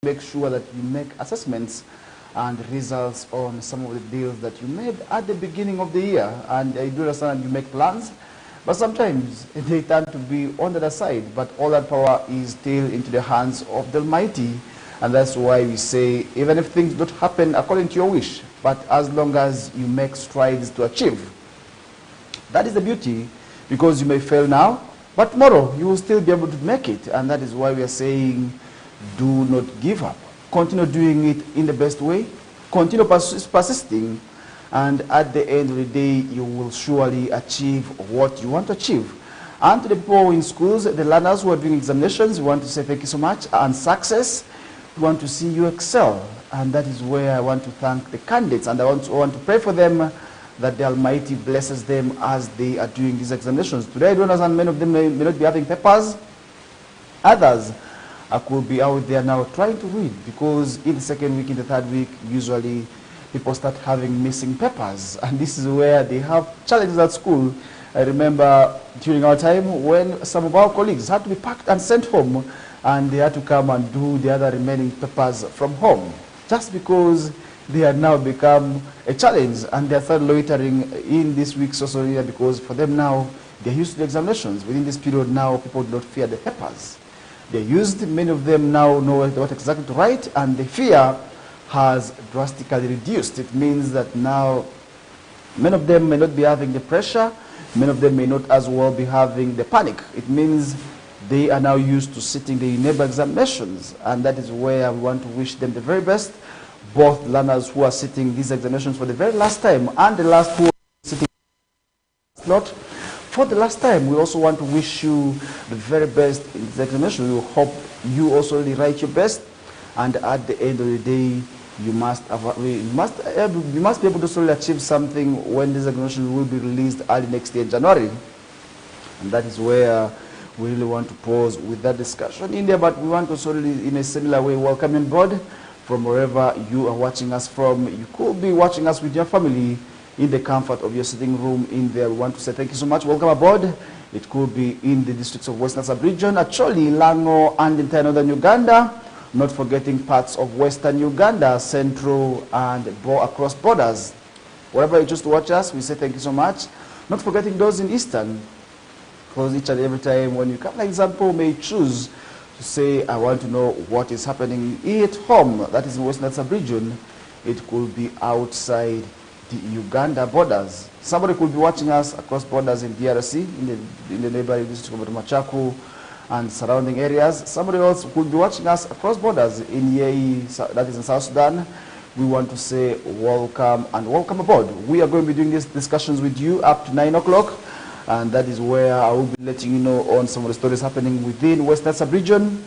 make sure that you make assessments and results on some of the deals that you made at the beginning of the year. And I do understand you make plans, but sometimes they tend to be on the other side. But all that power is still into the hands of the Almighty. And that's why we say, even if things don't happen according to your wish, but as long as you make strides to achieve, that is the beauty, because you may fail now, but tomorrow you will still be able to make it. And that is why we are saying, do not give up. Continue doing it in the best way. Continue persisting. And at the end of the day, you will surely achieve what you want to achieve. And to the people in schools, the learners who are doing examinations, we want to say thank you so much. And success, we want to see you excel. And that is where I want to thank the candidates. And I want to pray for them that the Almighty blesses them as they are doing these examinations. Today, I don't understand, many of them may not be having papers. Others I could be out there now trying to read, because in the second week, in the third week, usually people start having missing papers. And this is where they have challenges at school. I remember during our time when some of our colleagues had to be packed and sent home, and they had to come and do the other remaining papers from home, just because they had now become a challenge, and they started loitering in this week's social media, because for them now, they're used to the examinations. Within this period now, people do not fear the papers. They're used, many of them now know what exactly to write, and the fear has drastically reduced. It means that now many of them may not be having the pressure, many of them may not as well be having the panic. It means they are now used to sitting the neighbor examinations, and that is where we want to wish them the very best, both learners who are sitting these examinations for the very last time and the last who are sitting slot for the last time. We also want to wish you the very best in this examination. We hope you also really write your best, and at the end of the day, you must be able to slowly achieve something when this examination will be released early next year, January. And that is where we really want to pause with that discussion in there. But we want to also really, in a similar way, welcome on board from wherever you are watching us from. You could be watching us with your family in the comfort of your sitting room in there. We want to say thank you so much. Welcome aboard. It could be in the districts of Western Sub-Region, Acholi, Lango, and entire northern Uganda. Not forgetting parts of Western Uganda, Central, and across borders. Wherever you choose to watch us, we say thank you so much. Not forgetting those in Eastern, because each and every time when you come, for example, may choose to say, I want to know what is happening at home. That is in Western Sub-Region. It could be outside the Uganda borders. Somebody could be watching us across borders in DRC, in the neighboring district of Machaku and surrounding areas. Somebody else could be watching us across borders in Yei, that is in South Sudan. We want to say welcome and welcome aboard. We are going to be doing these discussions with you up to 9 o'clock, and that is where I will be letting you know on some of the stories happening within Western Sub-Region.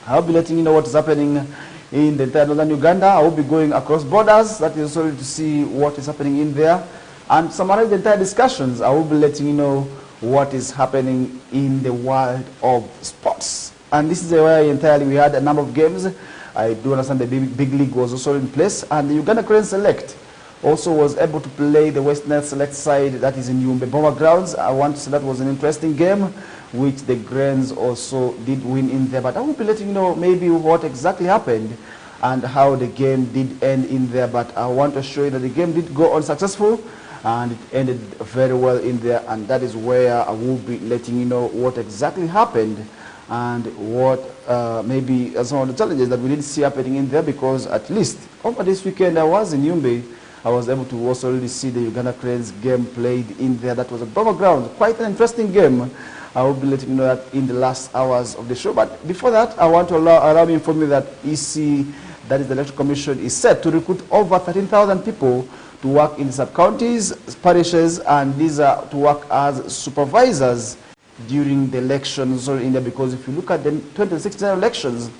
I will be letting you know what is happening in the entire northern Uganda. I will be going across borders, that is also to see what is happening in there. And summarize the entire discussions, I will be letting you know what is happening in the world of sports. And this is where entirely we had a number of games. I do understand the big league was also in place, and the Uganda Cranes Select also was able to play the Western Select side, that is in Yumbe Bomber Grounds. I want to say that was an interesting game, which the Cranes also did win in there. But I will be letting you know maybe what exactly happened and how the game did end in there. But I want to show you that the game did go on successful, and it ended very well in there. And that is where I will be letting you know what exactly happened and what maybe some of the challenges that we did see happening in there, because at least over this weekend I was in Yumbe. I was able to also really see the Uganda Cranes game played in there. That was a Bomber Ground, quite an interesting game. I will be letting you know that in the last hours of the show. But before that, I want to allow me to inform you that EC, that is the Electoral Commission, is set to recruit over 13,000 people to work in the sub-counties, parishes, and these are to work as supervisors during the elections in there. Because if you look at the 2016 elections,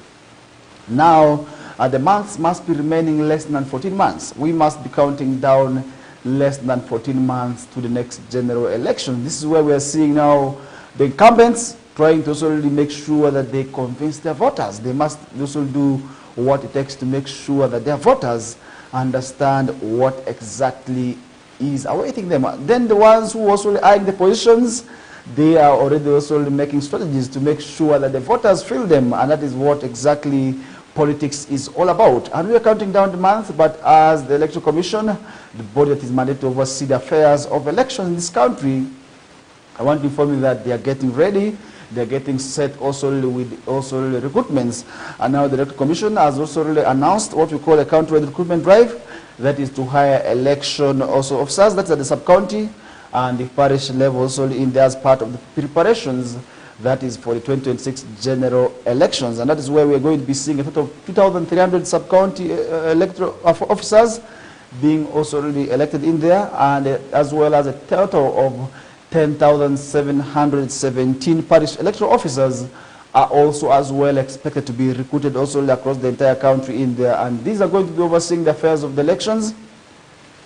now the months must be remaining less than 14 months. We must be counting down less than 14 months to the next general election. This is where we are seeing now the incumbents trying to also really make sure that they convince their voters. They must also do what it takes to make sure that their voters understand what exactly is awaiting them. Then the ones who also eyeing the positions, they are already also making strategies to make sure that the voters feel them, and that is what exactly politics is all about. And we are counting down the month, but as the Electoral Commission, the body that is mandated to oversee the affairs of elections in this country, I want to inform you that they are getting ready. They are getting set also with recruitments. And now the Electoral Commission has also announced what we call a county-wide recruitment drive. That is to hire election also officers. That's at the sub-county and the parish level also in there as part of the preparations. That is for the 2026 general elections. And that is where we are going to be seeing a total of 2,300 sub-county electoral officers being also already elected in there, and as well as a total of 10,717 parish electoral officers are also as well expected to be recruited also across the entire country in there. And these are going to be overseeing the affairs of the elections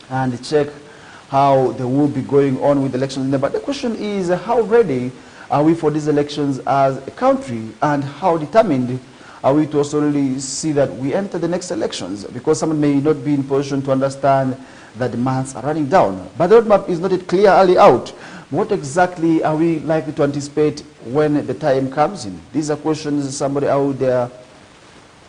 and check how they will be going on with the elections in there. But the question is, how ready are we for these elections as a country, and how determined are we to also really see that we enter the next elections? Because someone may not be in position to understand that the months are running down. But the roadmap is not yet clearly out. What exactly are we likely to anticipate when the time comes in? These are questions somebody out there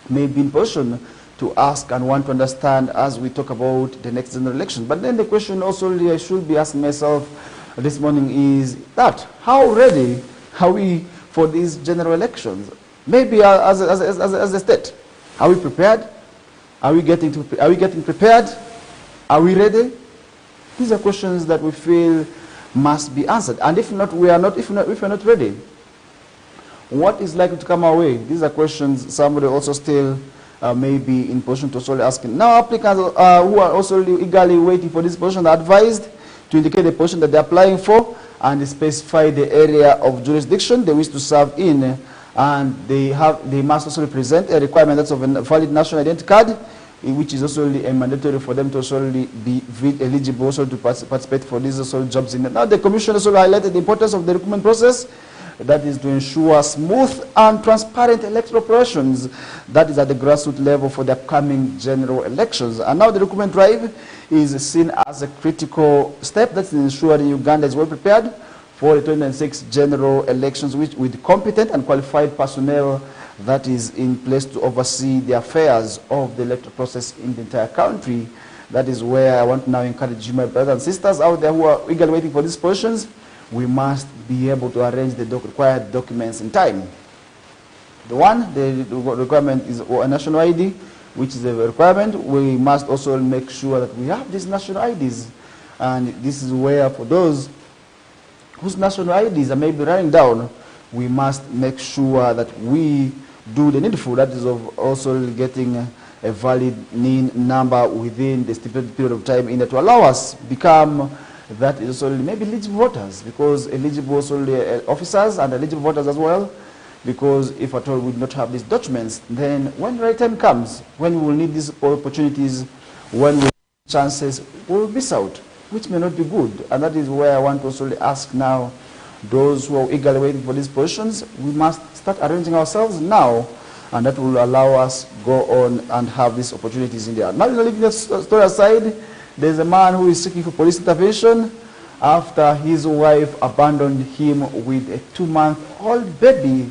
may be in position to ask and want to understand as we talk about the next general election. But then the question also really I should be asking myself this morning is that, how ready are we for these general elections? Maybe as a state, are we prepared? Are we getting prepared? Are we ready? These are questions that we feel must be answered. And if not, if we're not ready, what is likely to come our way? These are questions somebody also still may be in position to solely asking. Now, applicants who are also eagerly waiting for this position are advised to indicate the position that they're applying for and specify the area of jurisdiction they wish to serve in. And they must also present a requirement that's of a valid national identity card, which is also mandatory for them to also be eligible also to participate for these also jobs in. Now the Commission also highlighted the importance of the recruitment process, that is to ensure smooth and transparent electoral operations, that is at the grassroots level for the upcoming general elections. And now the recruitment drive is seen as a critical step that's ensuring Uganda is well prepared for the 2026 general elections with competent and qualified personnel that is in place to oversee the affairs of the electoral process in the entire country. That is where I want to now encourage you, my brothers and sisters out there who are eagerly waiting for these positions. We must be able to arrange the required documents in time. The requirement is a national ID, which is a requirement. We must also make sure that we have these national IDs. And this is where, for those whose national IDs are maybe running down, we must make sure that we do the needful, that is of also getting a valid NIN number within the stipulated period of time in order to allow us become that is also maybe eligible voters, because eligible also officers and eligible voters as well, because if at all we do not have these documents, then when the right time comes, when we will need these opportunities, when we have chances, we will miss out, which may not be good. And that is where I want to also ask now those who are eagerly waiting for these positions, we must start arranging ourselves now, and that will allow us go on and have these opportunities in there. Now, leaving the story aside, there's a man who is seeking for police intervention after his wife abandoned him with a 2-month-old baby.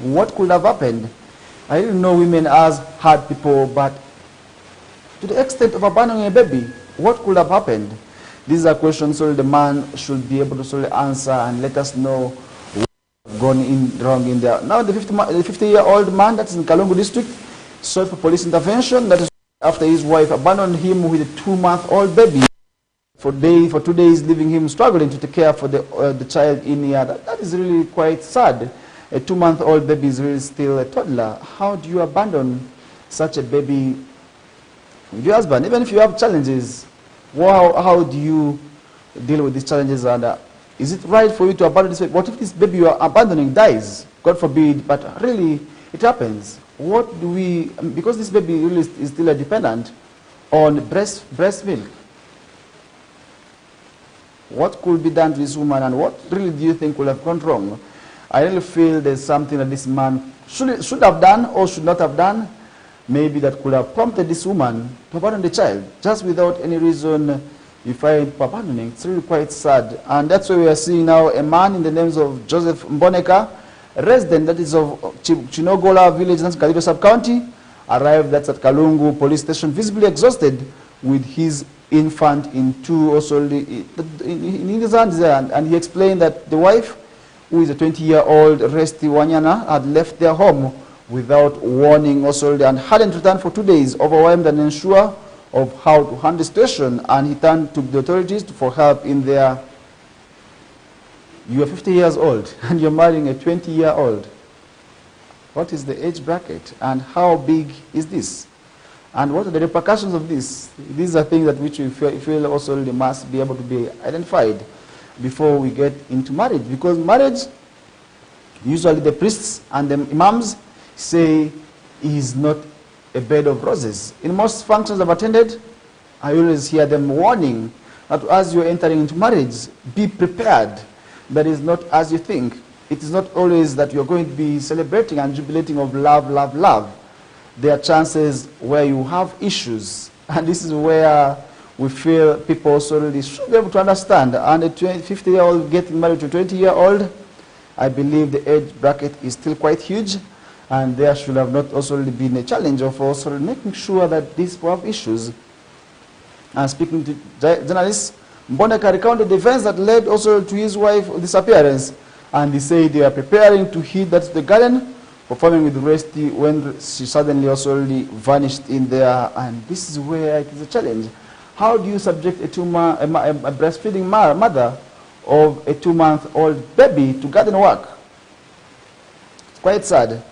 What could have happened? I didn't know women as hard people, but to the extent of abandoning a baby, what could have happened? These are questions so the man should be able to answer and let us know what has gone wrong in there. Now the 50-year-old man that's in Kalungu district sought for police intervention. That is after his wife abandoned him with a 2-month-old baby for 2 days, leaving him struggling to take care for the child in here. That is really quite sad. A 2-month-old baby is really still a toddler. How do you abandon such a baby with your husband? Even if you have challenges, how do you deal with these challenges? And is it right for you to abandon this baby? What if this baby you are abandoning dies? God forbid, but really it happens. What do we, because this baby really is still dependent on breast milk, what could be done to this woman, and what really do you think will have gone wrong? I really feel there's something that this man should have done or should not have done, maybe that could have prompted this woman to abandon the child, just without any reason you find abandoning. It's really quite sad. And that's why we are seeing now a man in the names of Joseph Mboneka A resident that is of Chinogola village, that's Kaliro sub-county, arrived at Kalungu police station visibly exhausted with his infant in his hands there. And he explained that the wife, who is a 20-year-old Resti Wanyana, had left their home without warning and hadn't returned for 2 days, overwhelmed and unsure of how to handle the situation. And he turned to the authorities for help in their, you are 50 years old and you're marrying a 20-year-old. What is the age bracket and how big is this? And what are the repercussions of this? These are things that which we feel also must be able to be identified before we get into marriage. Because marriage, usually the priests and the imams say, is not a bed of roses. In most functions I've attended, I always hear them warning that as you're entering into marriage, be prepared. That is not as you think. It is not always that you're going to be celebrating and jubilating of love, love, love. There are chances where you have issues. And this is where we feel people should be able to understand. And a 50-year-old getting married to a 20-year-old, I believe the age bracket is still quite huge. And there should have not also been a challenge of also making sure that these people have issues. And speaking to journalists, Mboneka recounted the events that led also to his wife's disappearance. And he said they are preparing to head that to the garden, performing with Resti when she suddenly also vanished in there. And this is where it is a challenge. How do you subject a breastfeeding mother of a 2-month-old baby to garden work? It's quite sad.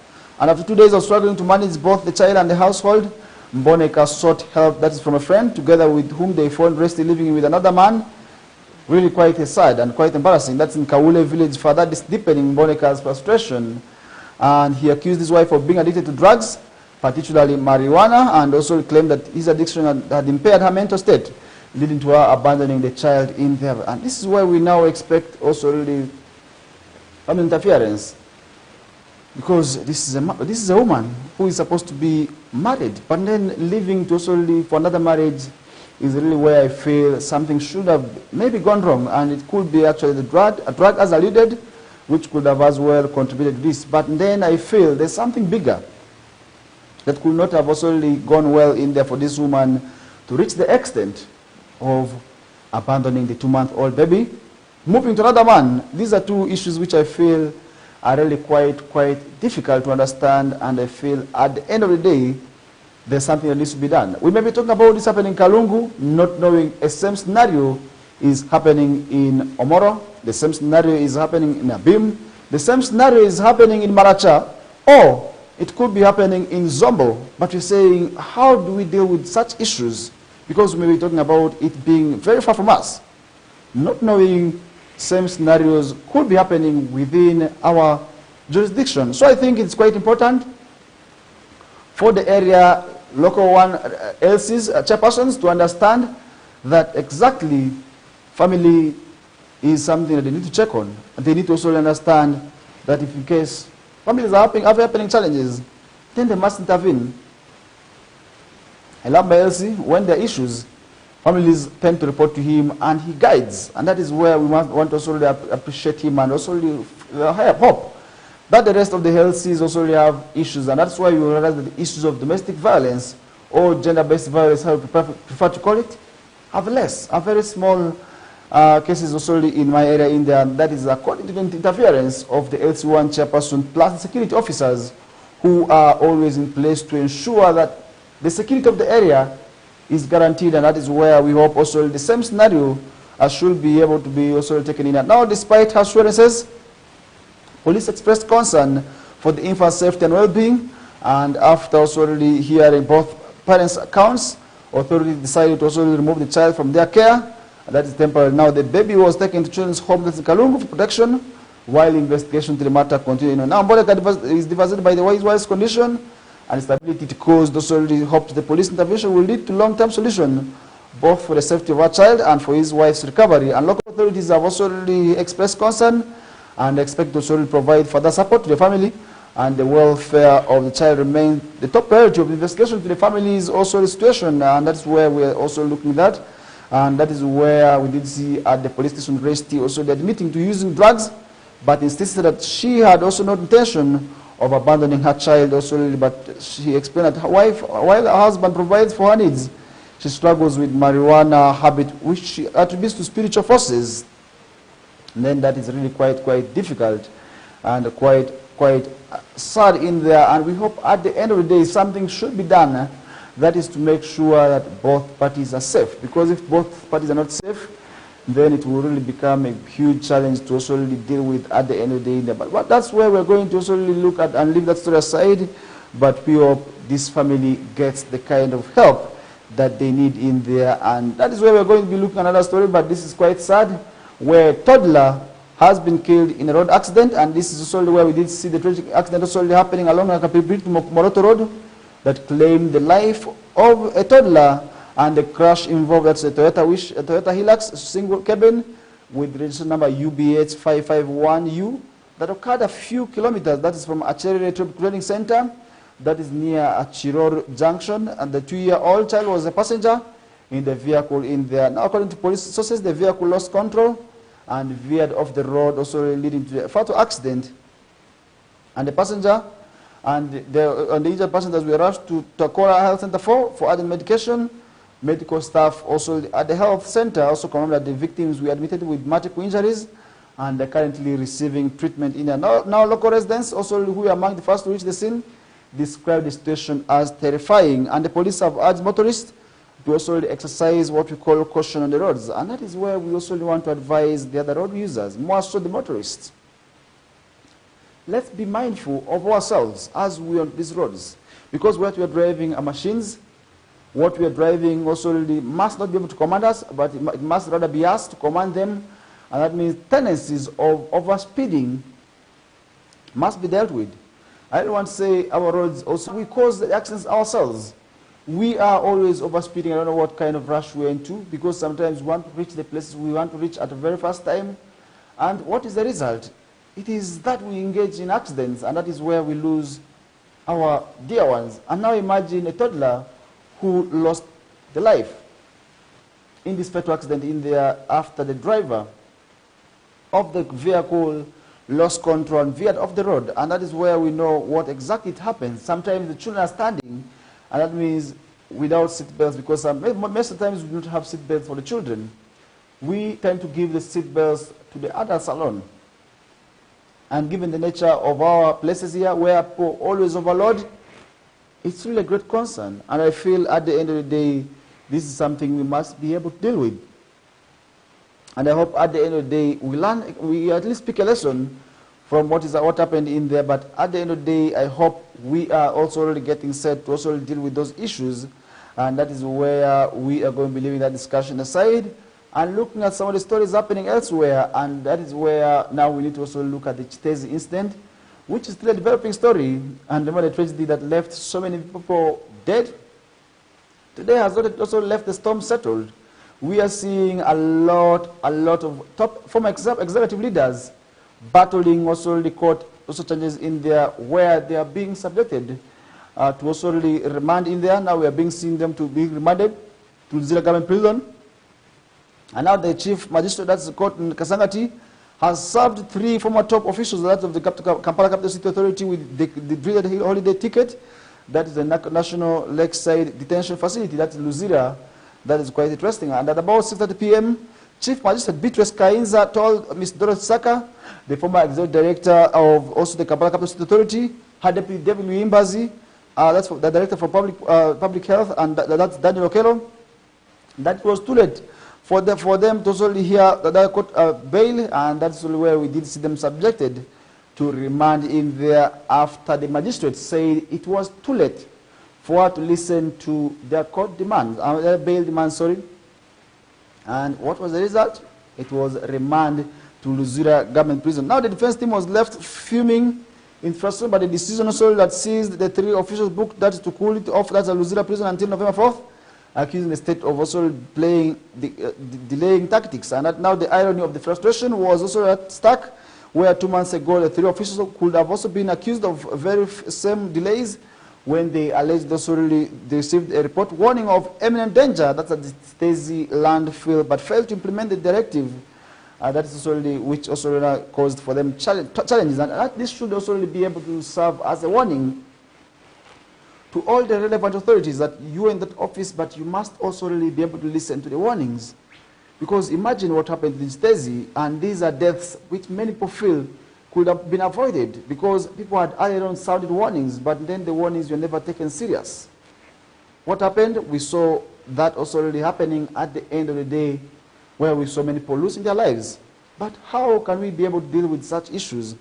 And after 2 days of struggling to manage both the child and the household, Mboneka sought help, that is from a friend, together with whom they found Resti living with another man. Really quite sad and quite embarrassing. That's in Kawule village, further deepening Mboneka's frustration. And he accused his wife of being addicted to drugs, particularly marijuana, and also claimed that his addiction had impaired her mental state, leading to her abandoning the child in there. And this is where we now expect also the family interference. Because this is a woman who is supposed to be married, but then leaving to also live for another marriage is really where I feel something should have maybe gone wrong, and it could be actually a drug as alluded, which could have as well contributed to this. But then I feel there's something bigger that could not have also gone well in there for this woman to reach the extent of abandoning the 2-month-old baby, moving to another man. These are two issues which I feel are really quite difficult to understand, and I feel at the end of the day, there's something that needs to be done. We may be talking about this happening in Kalungu, not knowing a same scenario is happening in Omoro, the same scenario is happening in Abim, the same scenario is happening in Maracha, or it could be happening in Zombo. But we're saying, how do we deal with such issues? Because we may be talking about it being very far from us, not knowing same scenarios could be happening within our jurisdiction. So I think it's quite important for the area local one LC's chairpersons to understand that exactly family is something that they need to check on. And they need to also understand that if in case families are having challenges, then they must intervene. I love my LC, when there are issues, families tend to report to him and he guides. And that is where we want to also appreciate him and also hope that the rest of the LCs also have issues. And that's why we realize that the issues of domestic violence or gender-based violence, how we prefer to call it, have very small cases also in my area in there. And that is according to the interference of the LC1 chairperson plus the security officers who are always in place to ensure that the security of the area is guaranteed. And that is where we hope also the same scenario should be able to be also taken in. And now, despite her assurances, police expressed concern for the infant's safety and well-being, and after also really hearing both parents' accounts, authorities decided to also remove the child from their care. And that is temporary. Now the baby was taken to children's home in Kalungu for protection, while investigation to the matter continued. Now Mboneka is devastated by the wife's condition, and stability it caused also really hopes the police intervention will lead to long-term solution, both for the safety of our child and for his wife's recovery. And local authorities have also really expressed concern and expect to also provide further support to the family, and the welfare of the child remains the top priority of the investigation to the family's also the situation, and that's where we are also looking at. And that is where we did see at the police station Resti also they're admitting to using drugs but insisted that she had also no intention of abandoning her child also, but she explained that her wife, while her husband provides for her needs, she struggles with marijuana habit, which she attributes to spiritual forces. And then that is really quite difficult and quite sad in there. And we hope at the end of the day something should be done. That is to make sure that both parties are safe. Because if both parties are not safe, then it will really become a huge challenge to also really deal with at the end of the day. But that's where we're going to also really look at and leave that story aside. But we hope this family gets the kind of help that they need in there. And that is where we're going to be looking at another story, but this is quite sad, where a toddler has been killed in a road accident. And this is also where we did see the tragic accident also happening along Moroto Road that claimed the life of a toddler. And the crash involved, that's a Toyota Hilux single cabin with registration number UBH 551U that occurred a few kilometers, that is from Achere Training Center, that is near Achiror Junction, and the 2-year-old child was a passenger in the vehicle in there. Now, according to police sources, the vehicle lost control and veered off the road, also leading to a fatal accident. And the passenger and the injured passengers were rushed to Takora Health Center for added medication. Medical staff also at the health center also confirmed that the victims were admitted with multiple injuries and are currently receiving treatment in there. Now local residents, also who were among the first to reach the scene, described the situation as terrifying. And the police have urged motorists to also exercise what we call caution on the roads. And that is where we also want to advise the other road users, more so the motorists. Let's be mindful of ourselves as we are on these roads. Because what we are driving are machines. What we are driving also really must not be able to command us, but it must rather be us to command them. And that means tendencies of overspeeding must be dealt with. I don't want to say our roads also, we cause the accidents ourselves. We are always overspeeding. I don't know what kind of rush we're into, because sometimes we want to reach the places we want to reach at the very first time. And what is the result? It is that we engage in accidents, and that is where we lose our dear ones. And now imagine a toddler who lost the life in this fatal accident in there after the driver of the vehicle lost control and veered off the road. And that is where we know what exactly happens. Sometimes the children are standing, and that means without seat belts, because most of the times we don't have seat belts for the children. We tend to give the seat belts to the adults alone. And given the nature of our places here, where people always overload, it's really a great concern. And I feel at the end of the day, this is something we must be able to deal with. And I hope at the end of the day, we at least pick a lesson from what happened in there. But at the end of the day, I hope we are also already getting set to also deal with those issues. And that is where we are going to be leaving that discussion aside and looking at some of the stories happening elsewhere. And that is where now we need to also look at the Chitezi incident, which is still a developing story. And remember the tragedy that left so many people dead. Today has also left the storm settled. We are seeing a lot of top former executive leaders battling also the court also changes in there, where they are being subjected to also really remand in there. Now we are being seeing them to be remanded to Luzira government prison. And now the chief magistrate, that's the court in Kasangati, has served 3 former top officials, that of the Kampala Capital City Authority, with the holiday ticket. That is the National Lakeside Detention Facility, that's Luzira. That is quite interesting. And at about 6:30 p.m., Chief Magistrate Beatrice Kainza told Ms. Dorothy Saka, the former executive director of also the Kampala Capital City Authority, her deputy David Luimbazi, that's the director for public health, and that's Daniel Okello, that it was too late for them to only hear the court bail, and that's where we did see them subjected to remand in there after the magistrate said it was too late for her to listen to their court demands, their bail demands, sorry. And what was the result? It was remand to Luzira government prison. Now the defense team was left fuming in frustration by the decision also that seized the 3 officials booked, that is to cool it off, that's a Luzira prison until November 4th, accusing the state of also playing delaying tactics. And that now the irony of the frustration was also stuck, where 2 months ago the 3 officials could have also been accused of very same delays when they alleged also they received a report warning of imminent danger, that's at the Chitezi landfill, but failed to implement the directive that is also really, which also really caused for them challenges, and this should also really be able to serve as a warning to all the relevant authorities that you are in that office, but you must also really be able to listen to the warnings. Because imagine what happened in Stacey, and these are deaths which many people feel could have been avoided because people had earlier on sounded warnings, but then the warnings were never taken serious. What happened? We saw that also really happening at the end of the day, where we saw many people losing their lives. But how can we be able to deal with such issues?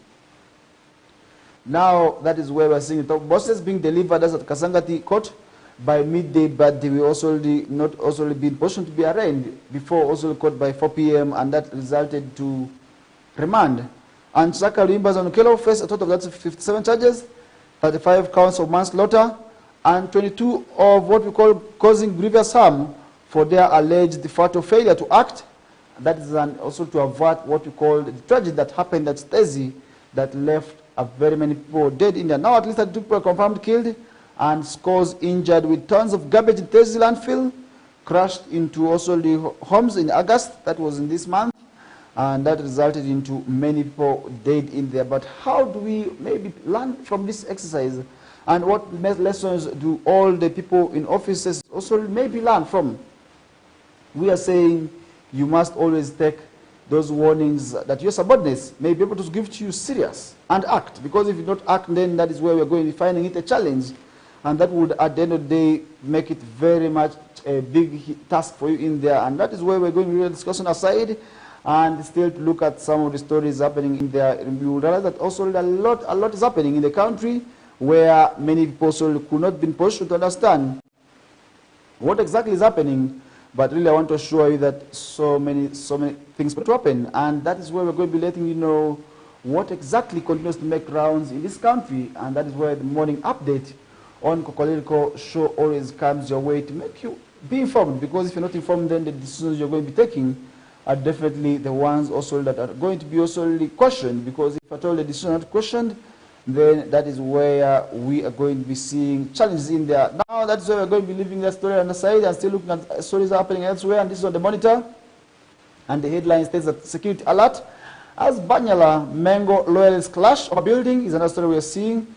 Now, that is where we're seeing the buses being delivered as at Kasangati Court by midday, but they will also not also be in position to be arraigned before also court by 4 p.m., and that resulted to remand. And Saka Limbas and Okelo faced a total of 57 charges, 35 counts of manslaughter, and 22 of what we call causing grievous harm for their alleged fatal failure to act. That is also to avert what we call the tragedy that happened at Stacey that left very many people dead in there. Now at least 32 people are confirmed killed and scores injured, with tons of garbage in Stacey landfill crashed into also the homes in August, that was in this month, and that resulted into many people dead in there. But how do we maybe learn from this exercise, and what lessons do all the people in offices also maybe learn from? We are saying you must always take those warnings that your subordinates may be able to give to you serious and act, because if you don't act, then that is where we're going to be finding it a challenge, and that would at the end of the day make it very much a big task for you in there. And that is where we're going to be discussing aside and still to look at some of the stories happening in there. You will realize that also a lot is happening in the country where many people also could not be in position to understand what exactly is happening. But really I want to assure you that so many things could happen, and that is where we're going to be letting you know what exactly continues to make rounds in this country, and that is where the morning update on KOKOLIRIKO show always comes your way to make you be informed, because if you're not informed, then the decisions you're going to be taking are definitely the ones also that are going to be also really questioned, because if at all the decisions are not questioned, then that is where we are going to be seeing challenges in there. Now that's where we're going to be leaving that story on the side and still looking at stories happening elsewhere, and this is on the monitor. And the headline states that security alert as Banyala Mango loyalists clash of a building is another story we are seeing.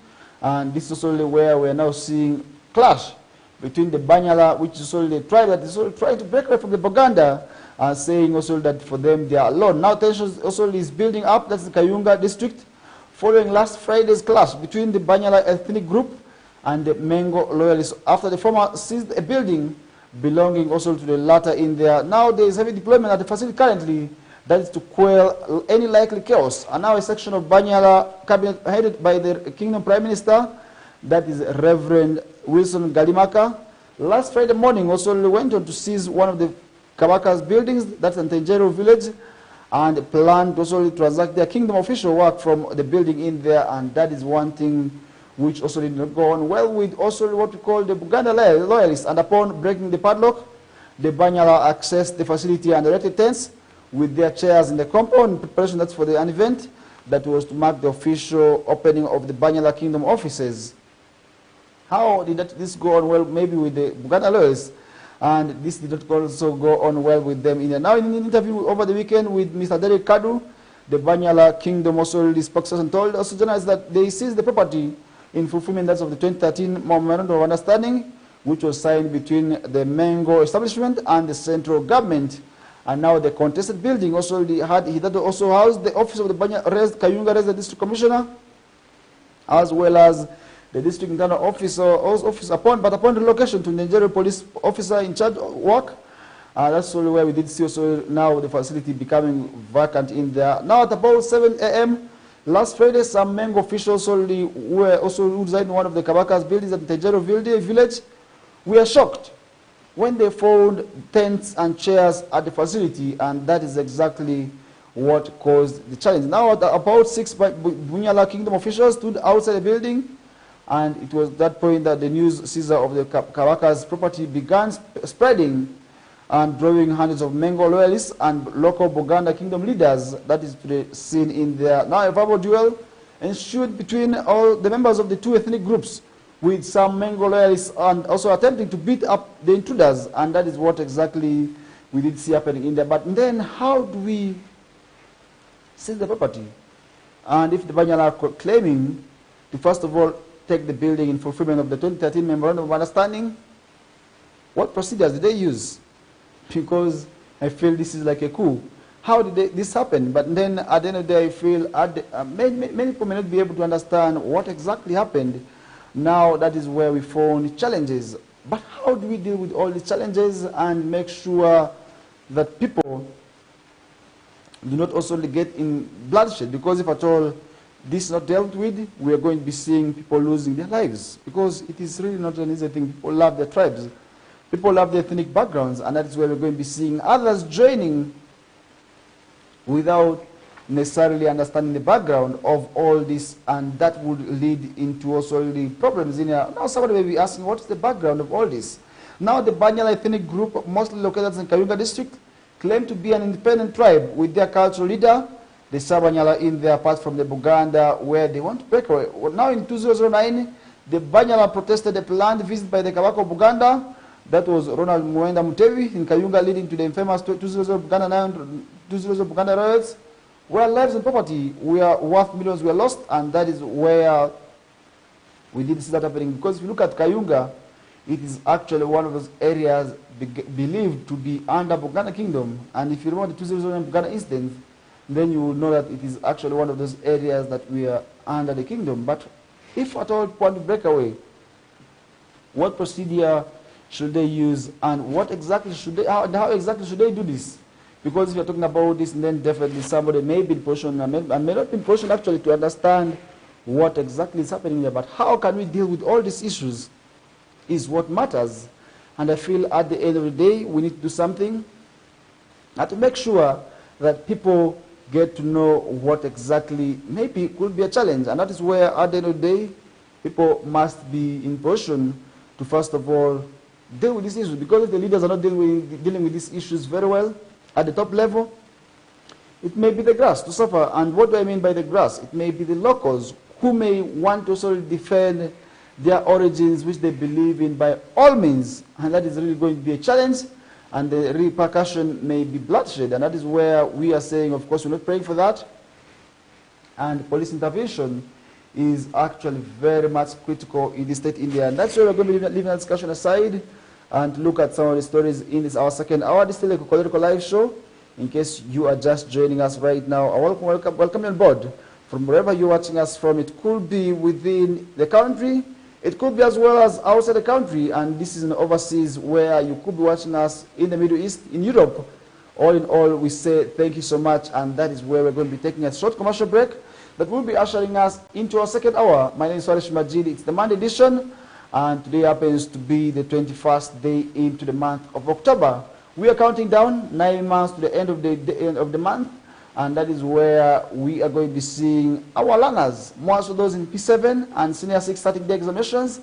And this is also where we are now seeing clash between the Banyala, which is also the tribe that is also trying to break away from the Buganda, saying also that for them they are alone. Now tension also is building up. That's the Kayunga district, following last Friday's clash between the Banyala ethnic group and the Mango loyalists, after the former seized a building belonging also to the latter in there. Now there is heavy deployment at the facility currently, that is to quell any likely chaos. And now a section of Banyala cabinet headed by the Kingdom Prime Minister, that is Reverend Wilson Galimaka, last Friday morning also went on to seize one of the Kabaka's buildings, that's in Tenjero village, and planned to also transact their kingdom official work from the building in there. And that is one thing which also did not go on well with also what we call the Buganda loyalists. And upon breaking the padlock, the Banyala accessed the facility and erected tents with their chairs in the compound in preparation that's for an event that was to mark the official opening of the Banyala Kingdom offices. How did this go on well? Maybe with the Buganda loyalists, and this did not also go on well with them in there. Now in an interview over the weekend with Mr. Derek Kadu, the Banyala Kingdom also spokesperson told also journalists that they seized the property in fulfillment of the 2013 Memorandum of Understanding, which was signed between the Mango establishment and the central government. And now the contested building also also housed the office of the Kayunga Resident District Commissioner, as well as the district internal office upon relocation to the Nigerian police officer in charge of work. That's only where we did see also now the facility becoming vacant in there. Now at about 7 a.m. last Friday, some Mango officials who reside in one of the Kabaka's buildings at the Tenjero village were shocked when they found tents and chairs at the facility, and that is exactly what caused the challenge. Now at about 6 Bunyala Kingdom officials stood outside the building, and it was that point that the news seizure of the Kabaka's property began spreading and drawing hundreds of Mango loyalists and local Buganda Kingdom leaders, that is to the scene in there. Now a verbal duel ensued between all the members of the two ethnic groups, with some Mango loyalists and also attempting to beat up the intruders, and that is what exactly we did see happening in there. But then how do we seize the property. And if the Banyala are claiming to first of all take the building in fulfillment of the 2013 Memorandum of Understanding, what procedures did they use? Because I feel this is like a coup. How did this happen? But then at the end of the day, I feel many people may not be able to understand what exactly happened. Now that is where we found challenges. But how do we deal with all these challenges and make sure that people do not also get in bloodshed? Because if at all this is not dealt with, we are going to be seeing people losing their lives. Because it is really not an easy thing. People love their tribes. People love their ethnic backgrounds, and that is where we're going to be seeing others joining without necessarily understanding the background of all this, and that would lead into also the problems in here. Now somebody may be asking, what is the background of all this? Now the Banyala ethnic group, mostly located in Kayunga district, claim to be an independent tribe with their cultural leader, the Sabanyala, in there, apart from the Buganda, where they want to break away. Well, now in 2009, the Banyala protested a planned visit by the Kabaka of Buganda. That was Ronald Mwenda Mutebi in Kayunga, leading to the infamous 2000 Buganda riots, where lives and property were worth millions were lost, and that is where we did see that happening. Because if you look at Kayunga, it is actually one of those areas believed to be under Buganda Kingdom. And if you remember the 2000 Buganda incident, then you will know that it is actually one of those areas that we are under the kingdom. But if at all want to break away, what procedure should they use, and what exactly should they, how exactly should they do this? Because if you're talking about this, then definitely somebody may be in position and may not be in position actually to understand what exactly is happening there. But how can we deal with all these issues is what matters. And I feel at the end of the day, we need to do something and to make sure that people get to know what exactly maybe could be a challenge. And that is where at the end of the day, people must be in position to first of all deal with these issues. Because if the leaders are not dealing with these issues very well at the top level, it may be the grass to suffer. And what do I mean by the grass? It may be the locals who may want to sort of defend their origins, which they believe in by all means. And that is really going to be a challenge. And the repercussion may be bloodshed. And that is where we are saying, of course, we're not praying for that. And police intervention is actually very much critical in the state India. And that's where we're going to be leaving that discussion aside and look at some of the stories in this our second hour. This is still a KOKOLIRIKO live show. In case you are just joining us right now, welcome on board. From wherever you're watching us from, it could be within the country, it could be as well as outside the country, and this is an overseas where you could be watching us in the Middle East, in Europe. All in all, we say thank you so much, and that is where we're going to be taking a short commercial break that will be ushering us into our second hour. My name is Warish Majid. It's the Monday edition, and today happens to be the 21st day into the month of October. We are counting down 9 months to the end of the month, and that is where we are going to be seeing our learners, most of those in P7 and Senior 6 starting their examinations,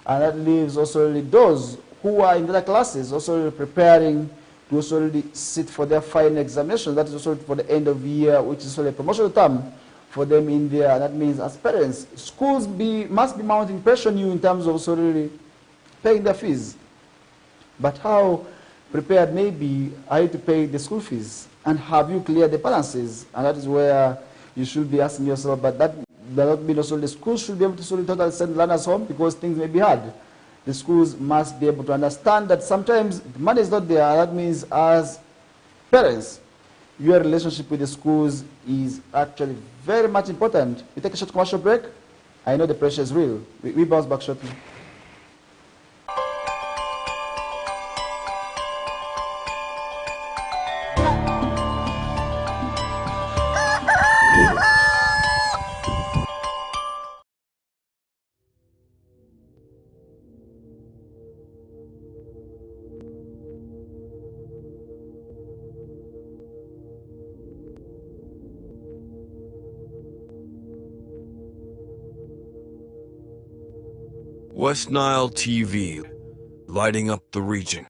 and that leaves also those who are in the other classes also preparing to also sit for their final examinations. That is also for the end of the year, which is also a promotional term for them in there. And that means as parents, schools must be mounting pressure on you in terms of also really paying their fees. But how prepared maybe are you to pay the school fees? And have you cleared the balances? And that is where you should be asking yourself, but that does not mean also the schools should be able to totally send learners home because things may be hard. The schools must be able to understand that sometimes the money is not there. That means as parents, your relationship with the schools is actually very much important. We take a short commercial break. I know the pressure is real. We bounce back shortly. West Nile TV, lighting up the region.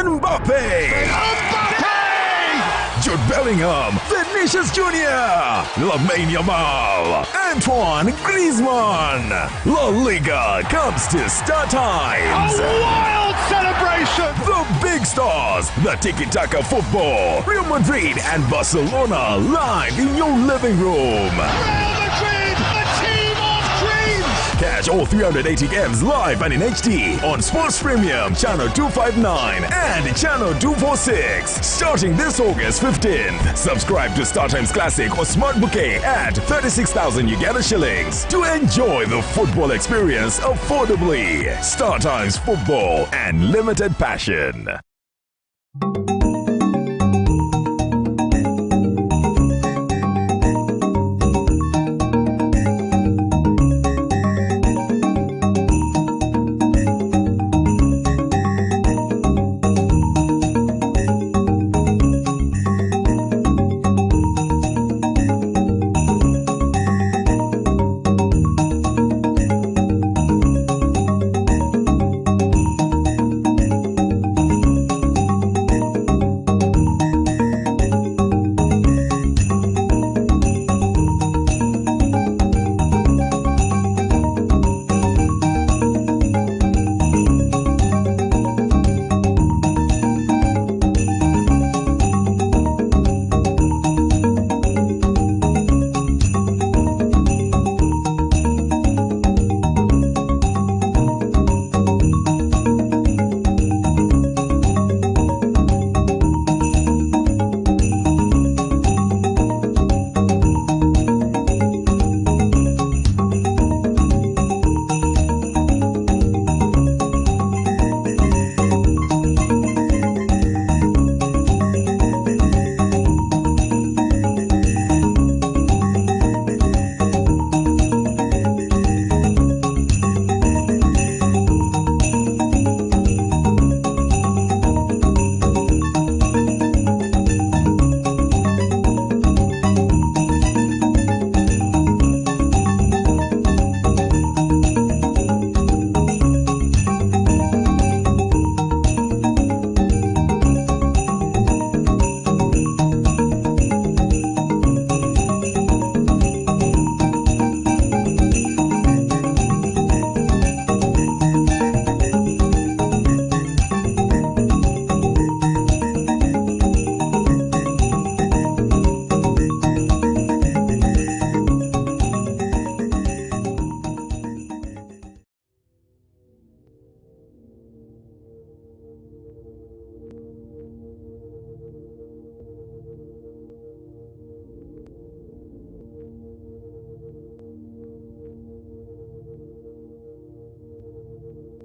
Mbappe! Jude Bellingham, Vinicius Jr., Lamine Yamal, Antoine Griezmann. La Liga comes to Star Times. A wild celebration! The big stars, the tiki-taka football, Real Madrid and Barcelona live in your living room. Real Madrid, the team of dreams! Catch all 380 games live and in HD on Sports Premium, Channel 259 and Channel 246. Starting this August 15th. Subscribe to StarTimes Classic or Smart Bouquet at 36,000 Uganda shillings to enjoy the football experience affordably. StarTimes Football and Limited Passion.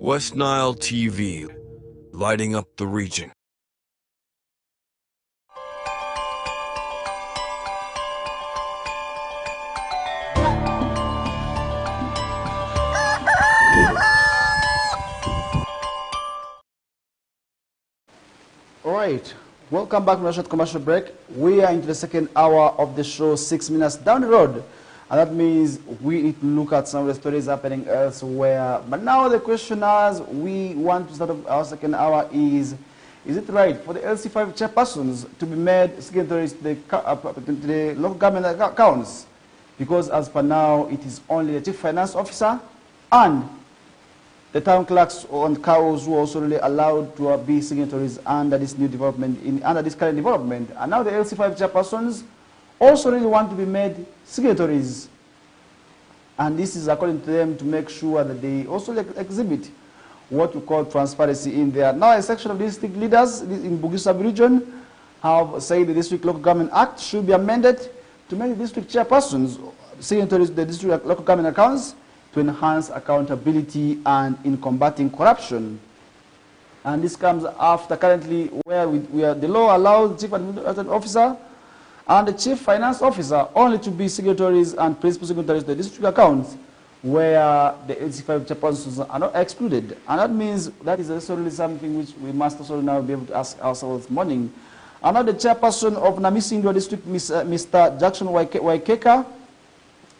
West Nile TV, lighting up the region. All right, welcome back from a short commercial break. We are into the second hour of the show, 6 minutes down the road. And that means we need to look at some of the stories happening elsewhere. But now the question as we want to start our second hour is it right for the LC5 chairpersons to be made signatories to the local government accounts? Because as per now, it is only the chief finance officer and the town clerks and cows who are also really allowed to be signatories under this new development, under this current development. And now the LC5 chairpersons also really want to be made signatories. And this is according to them to make sure that they also exhibit what we call transparency in there. Now a section of district leaders in Bugis sub-region have said the District Local Government Act should be amended to make the district chairpersons signatories to the district local government accounts to enhance accountability and in combating corruption. And this comes after currently where the law allows the chief administrative officer and the chief finance officer only to be signatories and principal signatories to the district accounts, where the LC5 chairpersons are not excluded. And that means that is necessarily something which we must also now be able to ask ourselves this morning. And now the chairperson of Namisindwa district, Mr. Jackson Waikeka,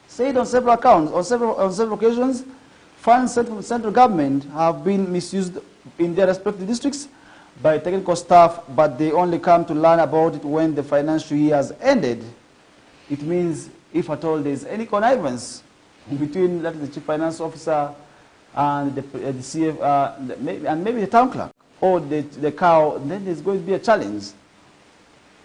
said on several accounts, on several occasions, funds sent from the central government have been misused in their respective districts by technical staff, but they only come to learn about it when the financial year has ended. It means if at all there's any connivance between the chief finance officer and the CF, and maybe the town clerk or the cow, then there's going to be a challenge.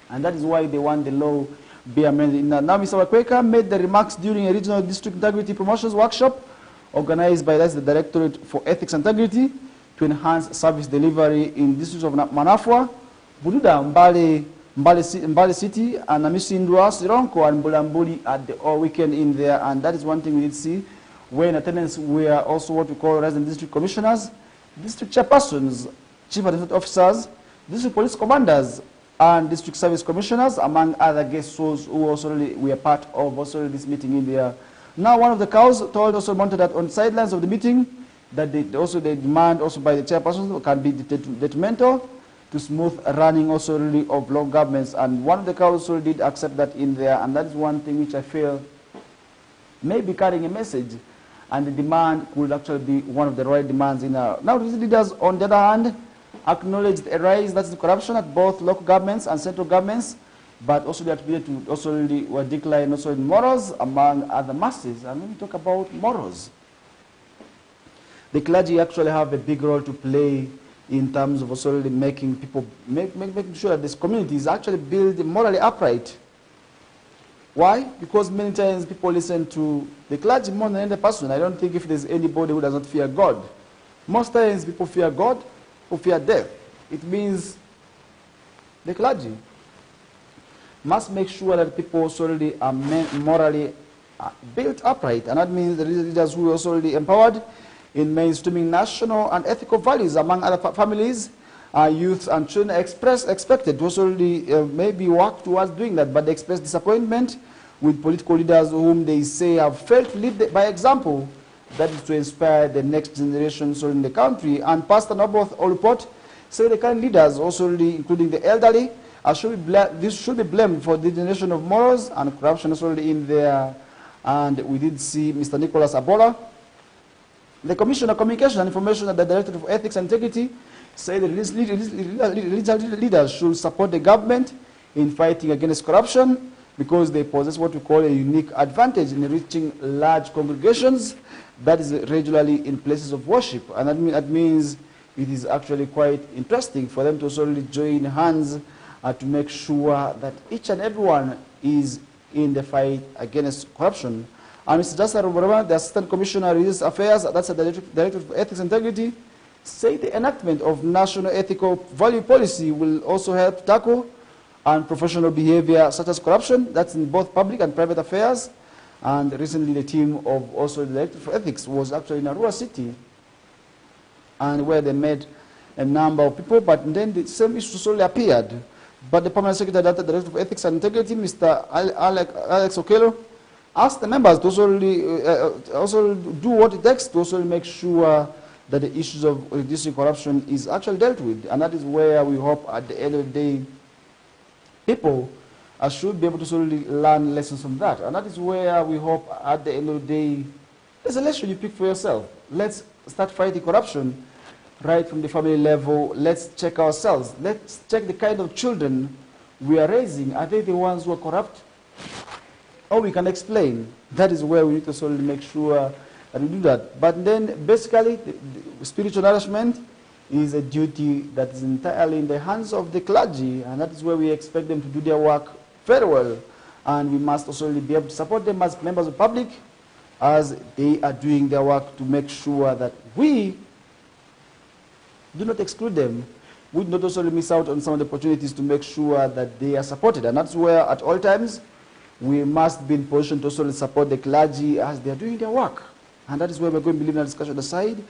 And that is why they want the law be amended. Now, Mr. Wakweka made the remarks during a regional district integrity promotions workshop organized by the Directorate for Ethics and Integrity to enhance service delivery in districts of Manafwa, Bududa, Mbale City, and Namisindwa, Sironko, and Bulambuli at the all weekend in there. And that is one thing we did see. Where in attendance were also what we call resident district commissioners, district chairpersons, chief administrative officers, district police commanders, and district service commissioners, among other guests who also really were part of also this meeting in there. Now, one of the cows told also Monte that on sidelines of the meeting, that they demand also by the chairpersons can be detrimental to smooth running also really of local governments. And one of the cows also did accept that in there, and that is one thing which I feel may be carrying a message, and the demand could actually be one of the right demands in our. Now, these leaders, on the other hand, acknowledged a rise, that's the corruption at both local governments and central governments, but also they attributed to also really a decline also in morals among other masses. And when we talk about morals, the clergy actually have a big role to play in terms of also really making people, making sure that this community is actually built morally upright. Why? Because many times people listen to the clergy more than any person. I don't think if there's anybody who does not fear God. Most times people fear God, who fear death. It means the clergy must make sure that people also really are morally built upright, and that means the leaders who are also really empowered in mainstreaming national and ethical values among other families, youth and children expected to also really maybe work towards doing that, but they express disappointment with political leaders whom they say have failed to lead by example. That is to inspire the next generation so in the country. And Pastor Noboth Olupot said the current leaders, also really including the elderly, this should be blamed for the generation of morals and corruption also really in there. And we did see Mr. Nicholas Abola, the Commissioner of Communication and Information at the Directorate of Ethics and Integrity, said that religious leaders should support the government in fighting against corruption because they possess what we call a unique advantage in reaching large congregations that is regularly in places of worship. And that means it is actually quite interesting for them to also really join hands to make sure that each and everyone is in the fight against corruption. And Mr. Jasper Roborama, the Assistant Commissioner of Religious Affairs, that's the Director of Ethics and Integrity, say the enactment of national ethical value policy will also help tackle unprofessional behavior such as corruption. That's in both public and private affairs. And recently the team of also the Director for Ethics was actually in Arua City, and where they met a number of people, but then the same issues slowly appeared. But the Permanent Secretary, the Director for Ethics and Integrity, Mr. Alex Okello, asked the members to also do what it takes to also make sure that the issues of reducing corruption is actually dealt with. And that is where we hope at the end of the day, people should be able to learn lessons from that. And that is where we hope at the end of the day, there's a lesson you pick for yourself. Let's start fighting corruption right from the family level. Let's check ourselves. Let's check the kind of children we are raising. Are they the ones who are corrupt? Or we can explain. That is where we need to make sure that we do that. But then basically, the spiritual nourishment is a duty that is entirely in the hands of the clergy, and that is where we expect them to do their work very well. And we must also be able to support them as members of the public as they are doing their work to make sure that we do not exclude them. We do not also miss out on some of the opportunities to make sure that they are supported. And that's where at all times we must be in position to also support the clergy as they are doing their work. And that is where we're going to be leaving our discussion aside.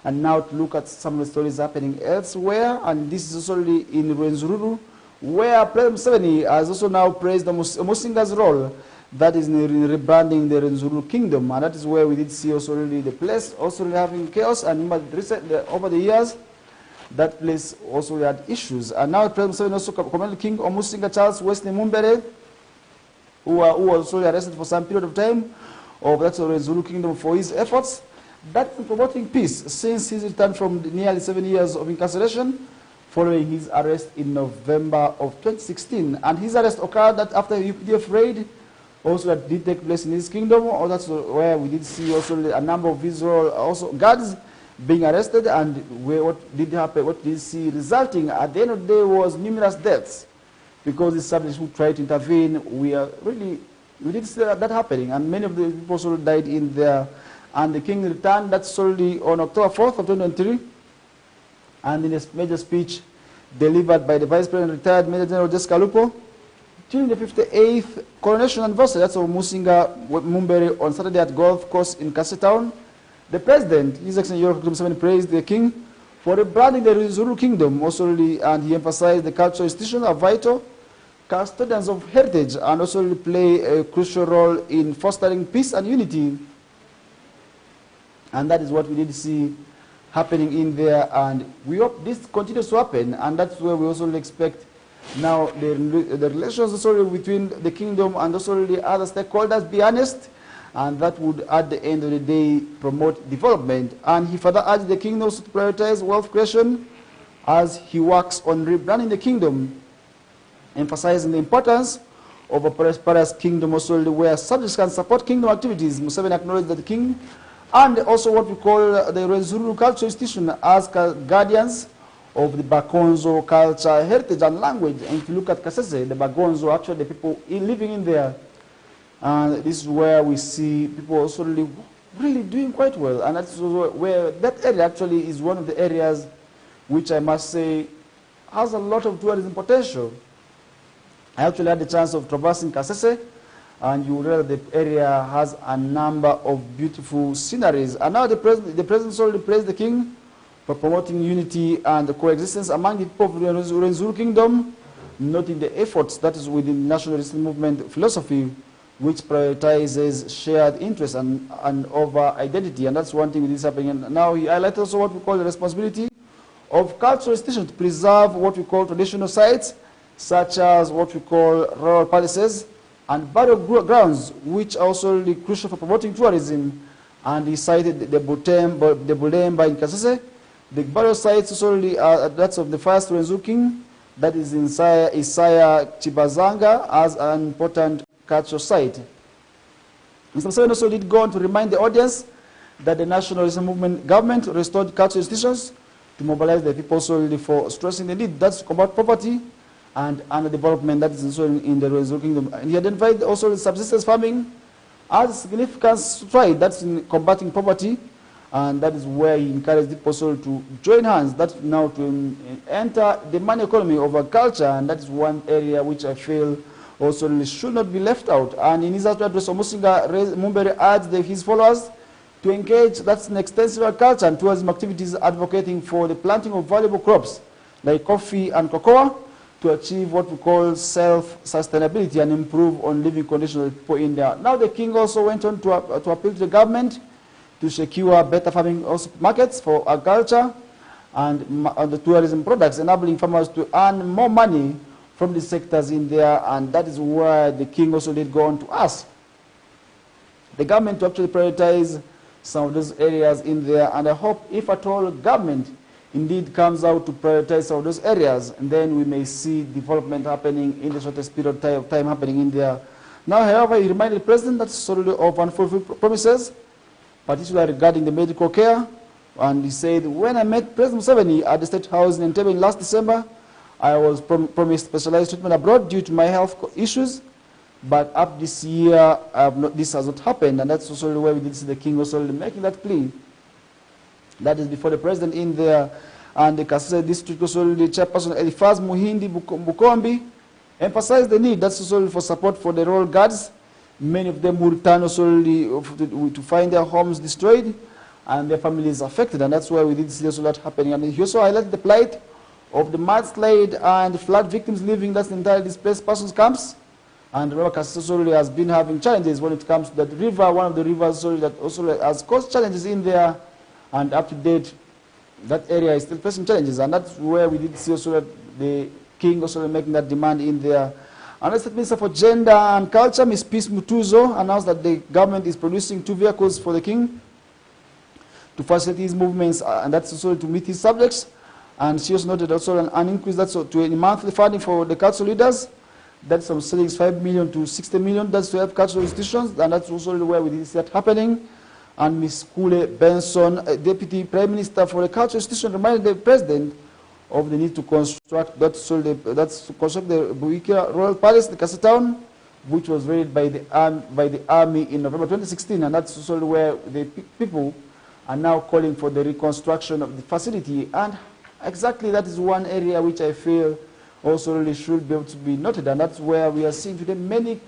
And now to look at some of the stories happening elsewhere. And this is also in Rwenzururu, where President Museveni has also now praised the Musinga's role that is in rebranding the Rwenzururu kingdom. And that is where we did see also really the place also really having chaos. And over the years, that place also had issues. And now President Museveni also commended King Omusinga Charles Wesley Mumbere, who was also arrested for some period of time of that Rwenzururu kingdom for his efforts. That's promoting peace since his return from nearly 7 years of incarceration following his arrest in November of 2016. And his arrest occurred that after the UPDF raid, also that did take place in his kingdom. Or that's where we did see also a number of visual also guards being arrested, and what did happen, what did see resulting at the end of the day was numerous deaths, because the subjects who tried to intervene, we did see that happening, and many of the people also died in there. And the king returned that solely on October 4th of 2023, and in a major speech delivered by the Vice President, retired Major General Jessica Lupo, during the 58th coronation anniversary, that's of Musinga Mumbere, on Saturday at Golf Course in Kasese Town, the President, His Excellency Yoweri Museveni, praised the king for rebranding the Zulu Kingdom, also, and he emphasized the cultural institutions are vital custodians of heritage and also play a crucial role in fostering peace and unity. And that is what we did see happening in there, and we hope this continues to happen, and that's where we also expect now the relations also between the kingdom and also the other stakeholders be honest, and that would at the end of the day promote development. And he further urged the kingdom to prioritize wealth creation as he works on rebranding the kingdom, emphasizing the importance of a prosperous kingdom also where subjects can support kingdom activities. Museveni acknowledged that the king and also what we call the Rwenzururu cultural institution as guardians of the Bakonzo culture, heritage and language. And if you look at Kasese, the Bakonzo, actually the people living in there, and this is where we see people also really doing quite well. And that's where that area actually is one of the areas which I must say has a lot of tourism potential. I actually had the chance of traversing Kasese, and you realize the area has a number of beautiful sceneries. And now the president already praised the king for promoting unity and coexistence among the people of the Rwenzururu Kingdom, noting the efforts that is within the national resistance movement philosophy, which prioritizes shared interests and over identity. And that's one thing that is happening. And now he highlighted also what we call the responsibility of cultural institutions to preserve what we call traditional sites, such as what we call royal palaces and burial grounds, which are also really crucial for promoting tourism. And he cited the Bulemba in Kasese. The burial sites also that's of the first Rwenzururu king, that is in Isaiah Chibazanga, as an important cultural site. Mr. Museveni also did go on to remind the audience that the National Resistance Movement government restored cultural institutions to mobilize the people also for stressing the need that's to combat poverty and underdevelopment that is also in the Rwenzururu Kingdom. And he identified also the subsistence farming as a significant stride that's in combating poverty, and that is where he encouraged people also to join hands, that's now to enter the money economy of agriculture, and that is one area which I feel also should not be left out. And in his address, Musinga Mumbere urged his followers to engage that's in extensive agriculture and tourism activities, advocating for the planting of valuable crops like coffee and cocoa to achieve what we call self-sustainability and improve on living conditions of people in there. Now the king also went on to appeal to the government to secure better farming markets for agriculture and the tourism products, enabling farmers to earn more money from the sectors in there. And that is where the king also did go on to ask the government to actually prioritize some of those areas in there. And I hope, if at all, government indeed comes out to prioritize some of those areas, and then we may see development happening in the shortest period of time happening in there. Now, however, he reminded the president that solely of unfulfilled promises, particularly regarding the medical care. And he said, when I met President Museveni at the State House in Entebbe last December, I was promised specialized treatment abroad due to my health issues, but up this year, this has not happened, and that's also where we did see the king also making that plea. That is before the president in there, and the Kasese district also the chairperson Elifaz Muhindi Bukombi emphasized the need that's also for support for the royal guards. Many of them will return also to find their homes destroyed and their families affected, and that's why we did see also that happening. And he also highlighted the plight of the mudslide and flood victims living that's in entirely displaced persons camps. And remember, Kasese has been having challenges when it comes to that river, one of the rivers that also has caused challenges in there, and up to date, that area is still facing challenges, and that's where we did see also that the king also making that demand in there. And the State Minister for Gender and Culture, Ms. Peace Mutuzo, announced that the government is producing 2 vehicles for the king to facilitate his movements, and that's also to meet his subjects. And she also noted also an increase that's to a monthly funding for the council leaders. That's from savings 5 million to 60 million. That's to help cultural institutions, and that's also where we see that happening. And Ms. Kule Benson, Deputy Prime Minister for the cultural institution, reminded the President of the need to construct the Buikia Royal Palace, the Castle Town, which was raided by the army in November 2016, and that's also where the people are now calling for the reconstruction of the facility. And exactly that is one area which I feel also really should be able to be noted, and that's where we are seeing today many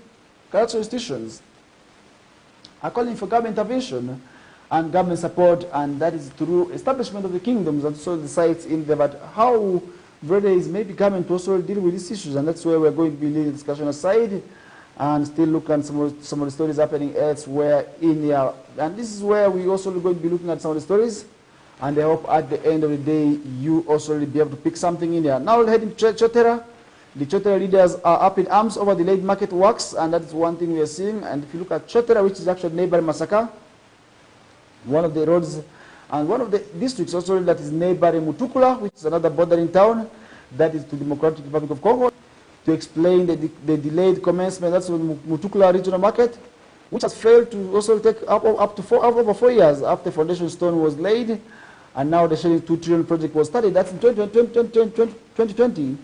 cultural institutions are calling for government intervention and government support, and that is through establishment of the kingdoms and so the sites in there. But how Brother is maybe coming to also deal with these issues, and that's where we're going to be leading the discussion aside and still look at some of the stories happening elsewhere in here. And this is where we also going to be looking at some of the stories, and I hope at the end of the day you also will be able to pick something in here. Now we're heading to Chotera. The Chotera leaders are up in arms over the late market works, and that's one thing we are seeing. And if you look at Chotera, which is actually neighboring Masaka, one of the roads and one of the districts also that is neighboring Mutukula, which is another bordering town, that is to the Democratic Republic of Congo, to explain the delayed commencement. That's Mutukula regional market, which has failed to also take over 4 years after foundation stone was laid, and now the Shilling 2 trillion project was started. That's in 2020,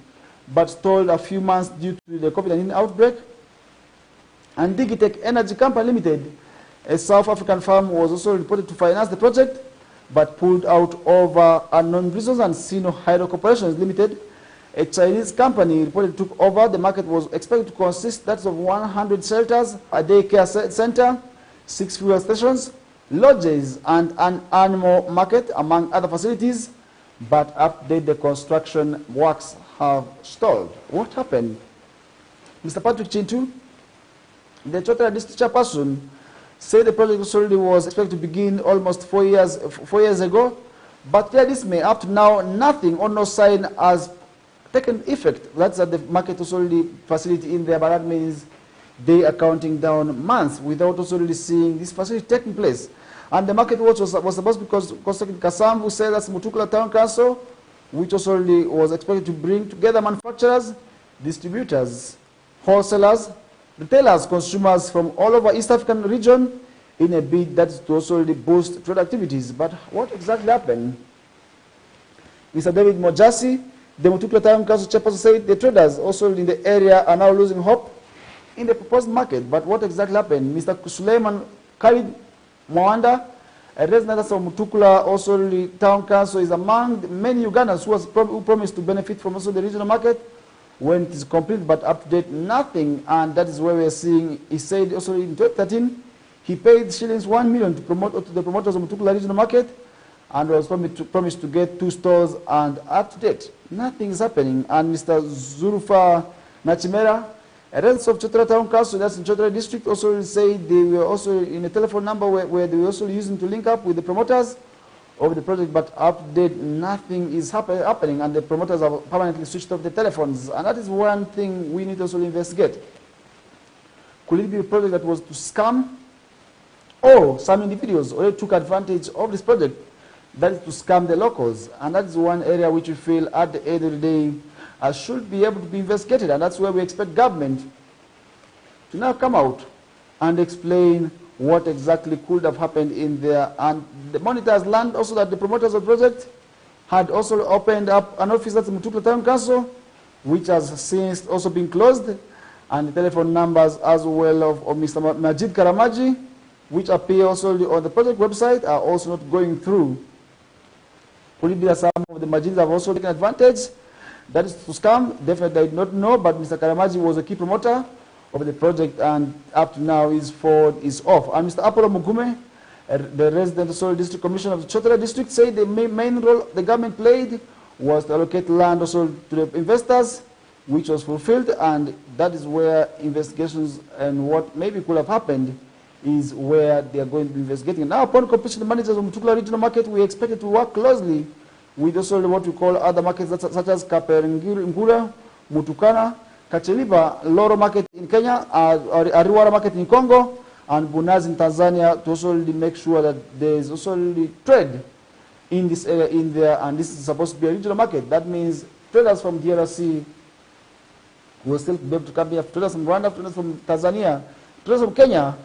but stalled a few months due to the COVID-19 outbreak. And Digitech Energy Company Limited, a South African firm, was also reported to finance the project, but pulled out over unknown reasons. And Sino Hydro Corporations Limited, a Chinese company, reported took over. The market was expected to consist of 100 shelters, a daycare center, 6 fuel stations, lodges, and an animal market, among other facilities. But update, the construction works have stalled. What happened? Mr. Patrick Chintu, the Chotara district chairperson, said the project already was expected to begin almost 4 years ago, but yeah, this may up to now nothing or no sign has taken effect. That's at the market already facility in there, but that means they are counting down months without also really seeing this facility taking place. And the market watch was supposed to be constructed in Kasambu, said that's Mutukula Town Council, which also really was expected to bring together manufacturers, distributors, wholesalers, retailers, consumers from all over East African region in a bid that is to also really boost trade activities. But what exactly happened? Mr. David Mojasi, the Mutukula Town Council chairperson, said the traders also in the area are now losing hope in the proposed market. But what exactly happened? Mr. Suleiman Khalid Mwanda, a resident of Mutukula, also the town council, is among the many Ugandans who promised to benefit from also the regional market when it is complete, but up to date, nothing. And that is where we are seeing, he said also in 2013, he paid shillings 1 million to the promoters of Mutukula regional market, and was promised to get 2 stores, and up to date, nothing is happening. And Mr. Zurufa Nachimera, a resident of Chotara Town Council, that's in Chotara District, also said they were also in a telephone number where they were also using to link up with the promoters of the project, but up to date, nothing is happening, and the promoters have permanently switched off the telephones. And that is one thing we need to also investigate. Could it be a project that was to scam, or some individuals already took advantage of this project that is to scam the locals? And that is one area which we feel at the end of the day should be able to be investigated, and that's where we expect government to now come out and explain what exactly could have happened in there. And the monitors learned also that the promoters of the project had also opened up an office at the Mutukula Town Council, which has since also been closed, and the telephone numbers as well of Mr. Majid Karamaji, which appear also on the project website, are also not going through. Could it be that some of the Majids have also taken advantage? That is to scam? Definitely I did not know, but Mr. Karamaji was a key promoter of the project, and up to now his forward is off. And Mr. Apollo Mugume, the resident district commissioner of the Chotara district, said the main role the government played was to allocate land also to the investors, which was fulfilled, and that is where investigations and what maybe could have happened is where they are going to be investigating. Now, upon completion, the managers of Mutukula regional market, we expected to work closely with also what we call other markets such as Kaperingura, Mutukana, Kacheliba, Loro market in Kenya, Ariwara market in Congo, and Bunazi in Tanzania, to also make sure that there is also trade in this area in there, and this is supposed to be a regional market. That means traders from DRC will still be able to come here, traders from Rwanda, traders from Tanzania, traders from Kenya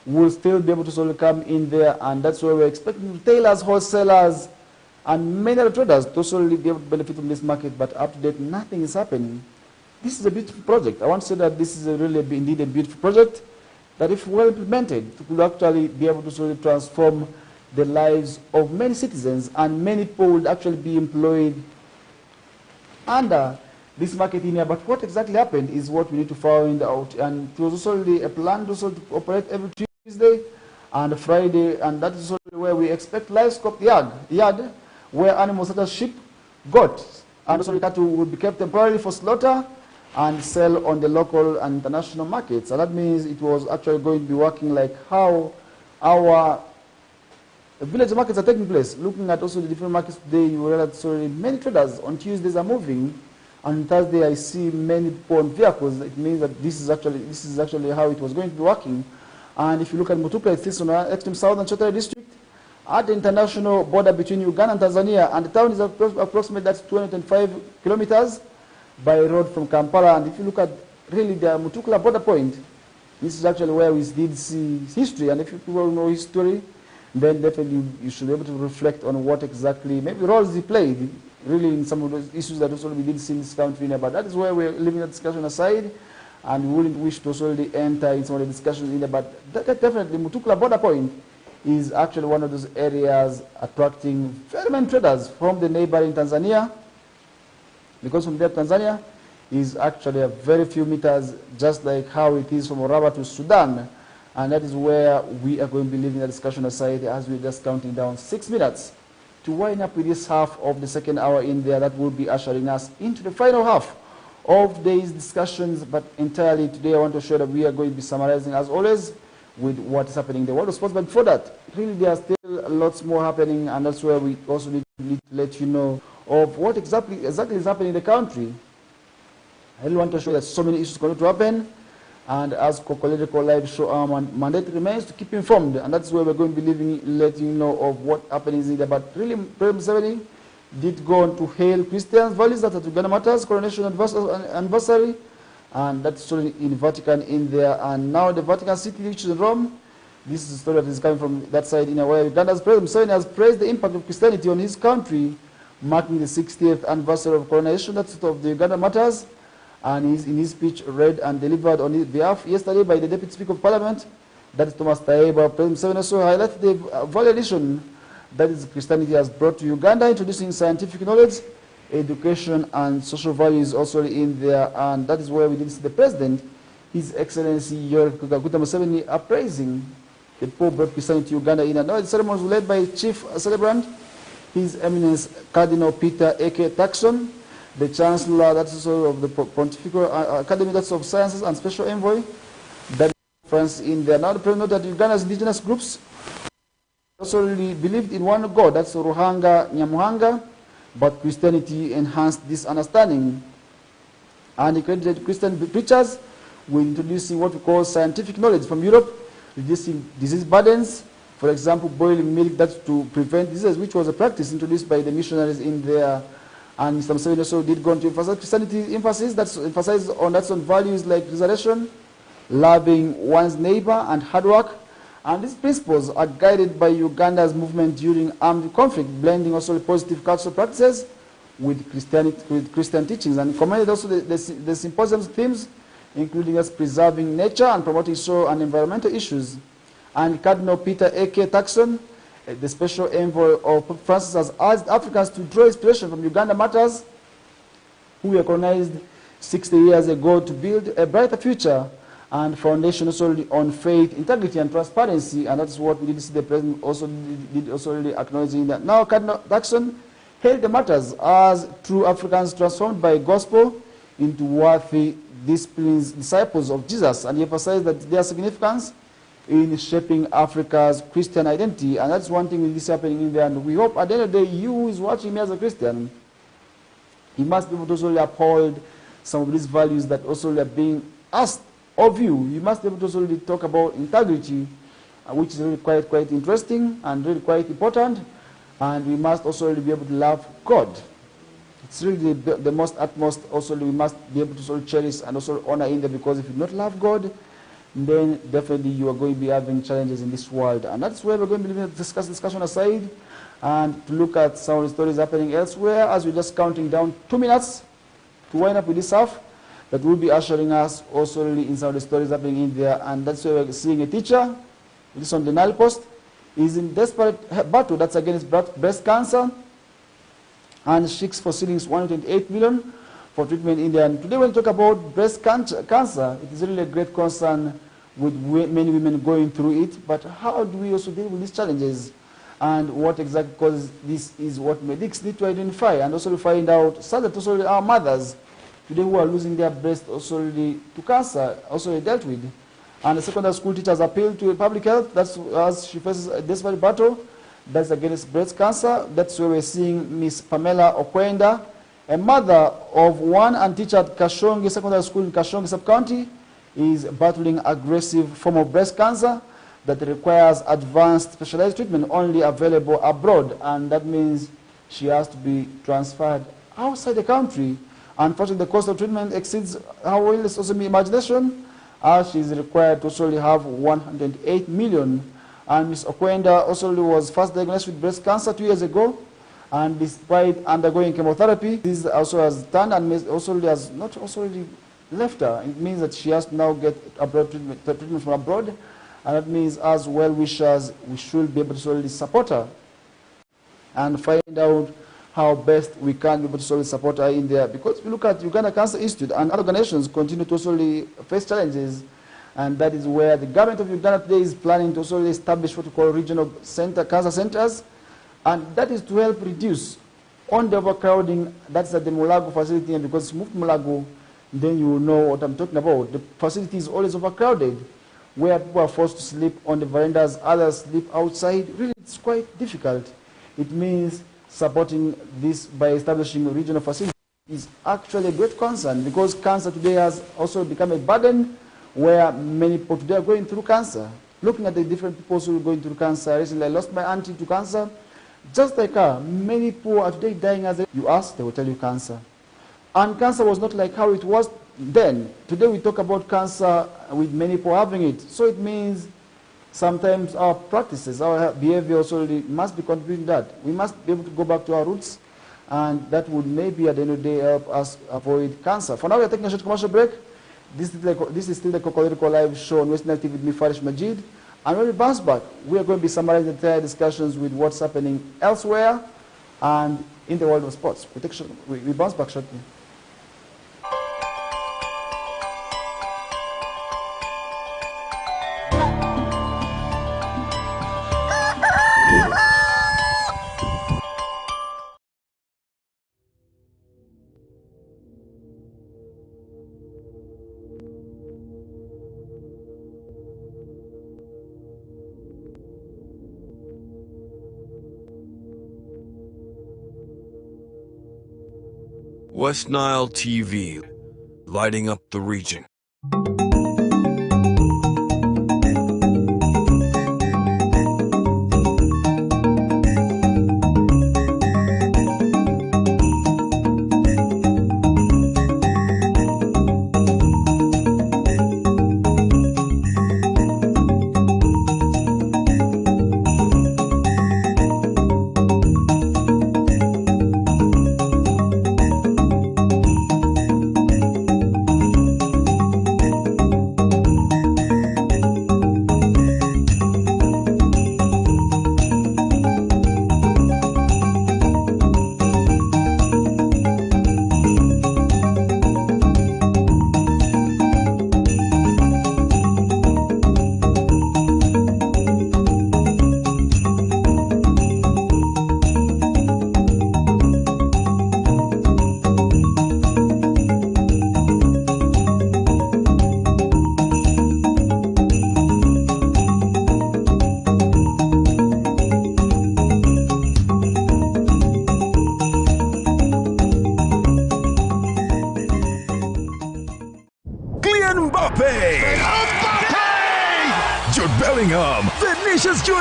will still be able to sort of come in there, and that's where we're expecting retailers, wholesalers, and many other traders to sort of be able to benefit from this market. But up to date, nothing is happening. This is a beautiful project. I want to say that this is indeed a beautiful project that, if well implemented, could actually be able to sort of transform the lives of many citizens, and many people would actually be employed under this market in here. But what exactly happened is what we need to find out. And it was also a plan to operate every Tuesday and Friday, and that is also where we expect livestock yard where animals such as sheep, goats, and also cattle will be kept temporarily for slaughter and sell on the local and international markets. And that means it was actually going to be working like how our village markets are taking place. Looking at also the different markets today, you realize many traders on Tuesdays are moving. On Thursday, I see many people on vehicles. It means that this is actually how it was going to be working. And if you look at Mutukula, it's on the extreme southern Chotara district, at the international border between Uganda and Tanzania, and the town is approximately that's 205 kilometers by road from Kampala. And if you look at really the Mutukula border point, this is actually where we did see history. And if you people know history, then definitely you should be able to reflect on what exactly maybe roles he played really in some of those issues that also we did see in this country. But that is where we're leaving the discussion aside, and we wouldn't wish to also enter in some of the discussions in there. But definitely Mutukula border point is actually one of those areas attracting very many traders from the neighboring Tanzania, because from there Tanzania is actually a very few meters, just like how it is from Oraba to Sudan. And that is where we are going to be leaving the discussion aside, as we're just counting down 6 minutes to wind up with this half of the second hour in there. That will be ushering us into the final half of these discussions. But entirely today, I want to show that we are going to be summarizing, as always, with what is happening in the world of sports. But before that, really there are still lots more happening, and that's where we also need to let you know of what exactly is happening in the country. I really want to show that so many issues going to happen. And as KOKOLIRIKO live show, our mandate remains to keep informed, and that's where we're going to be letting you know of what happens in there. But really, President Museveni did go on to hail Christian values that at Uganda Matters coronation anniversary, and that's in the Vatican in there. And now the Vatican City, which is in Rome, this is a story that is coming from that side in a way. Uganda's President Museveni has praised the impact of Christianity on his country, marking the 60th anniversary of coronation, that's of the Uganda Matters. And in his speech read and delivered on his behalf yesterday by the Deputy Speaker of Parliament, that is Thomas Taiba, President Museveni also highlighted the value addition that is Christianity has brought to Uganda, introducing scientific knowledge, education, and social values also in there. And that is where we did see the President, His Excellency Yoweri Kaguta Museveni, appraising the people brought Christianity to Uganda in. And now the ceremony was led by Chief Celebrant, His Eminence Cardinal Peter A.K. Turkson, the Chancellor, that's also of the Pontifical Academy, that's of Sciences, and Special Envoy, that is France in there. Now the President noted that Uganda's indigenous groups also really believed in one God, that's Ruhanga Nyamuhanga, but Christianity enhanced this understanding. And he credited Christian preachers with introducing what we call scientific knowledge from Europe, reducing disease burdens, for example, boiling milk, that's to prevent diseases, which was a practice introduced by the missionaries in there. And Mr. Museveni also did go on to emphasize Christianity emphasizes on values like resurrection, loving one's neighbor, and hard work. And these principles are guided by Uganda's movement during armed conflict, blending also positive cultural practices with Christian teachings. And commended also the symposium's themes, including us preserving nature and promoting social and environmental issues. And Cardinal Peter A.K. Turkson, the Special Envoy of Pope Francis, has urged Africans to draw inspiration from Uganda Matters, who were colonized 60 years ago to build a brighter future and foundation also on faith, integrity, and transparency. And that's what we did see the President also did really acknowledging that. Now, Cardinal Turkson hailed the Matters as true Africans transformed by gospel into worthy disciples of Jesus, and he emphasized that their significance in shaping Africa's Christian identity. And that's one thing that is happening in there. And we hope at the end of the day, you who is watching me as a Christian, you must be able to also uphold some of these values that also are being asked of you. You must be able to also talk about integrity, which is really quite interesting and really quite important. and we must also really be able to love God. It's really the most utmost. Also, we must be able to sort of cherish and also honor in there, because if you do not love God, then definitely you are going to be having challenges in this world. And that's where we're going to be discussion aside and to look at some of the stories happening elsewhere, as we're just counting down 2 minutes to wind up with this half. That will be ushering us also really in some of the stories happening in there. And that's where we're seeing a teacher, this on the Nile Post, is in desperate battle that's against breast cancer, and seeks for ceilings 128 million for treatment in there. And today when we talk about breast cancer, it is really a great concern with many women going through it. But how do we also deal with these challenges? And what exactly causes this is what medics need to identify, and also to find out, so that also our mothers today who are losing their breast also really to cancer, also dealt with. And the secondary school teachers appeal to public health. That's as she faces a desperate battle that's against breast cancer. That's where we're seeing Miss Pamela Okwenda, a mother of one and teacher at Kashongi Secondary School in Kashongi Sub-County, is battling aggressive form of breast cancer that requires advanced specialized treatment only available abroad. And that means she has to be transferred outside the country. Unfortunately, the cost of treatment exceeds her wildest also imagination, as she is required to also have 108 million. And Ms. Okwenda also was first diagnosed with breast cancer 2 years ago, and despite undergoing chemotherapy, this also has turned and also has not also really left her. It means that she has to now get abroad treatment from abroad, and that means as well wishers, we should be able to solely support her and find out how best we can be able to solely support her in there. Because we look at Uganda Cancer Institute and other organizations continue to solely face challenges, and that is where the government of Uganda today is planning to solely establish what we call regional cancer centers, and that is to help reduce on the overcrowding. That's at the Mulago facility, and because you move to Mulago, then you will know what I'm talking about. The facility is always overcrowded, where people are forced to sleep on the verandas, others sleep outside. Really, it's quite difficult. It means supporting this by establishing regional facilities is actually a great concern, because cancer today has also become a burden where many people today are going through cancer. Looking at the different people who are going through cancer, recently I lost my auntie to cancer. Just like her, many people are today dying as you ask, they will tell you cancer. And cancer was not like how it was then. Today we talk about cancer with many people having it. So it means sometimes our practices, our behavior also must be contributing to that. We must be able to go back to our roots, and that would maybe at the end of the day help us avoid cancer. For now, we are taking a short commercial break. This is still the KOKOLIRIKO live show on Western TV with me, Farish Majid. And when we bounce back, we are going to be summarizing the entire discussions with what's happening elsewhere and in the world of sports. We bounce back shortly. West Nile TV, lighting up the region. Jude Bellingham, Vinicius Jr.,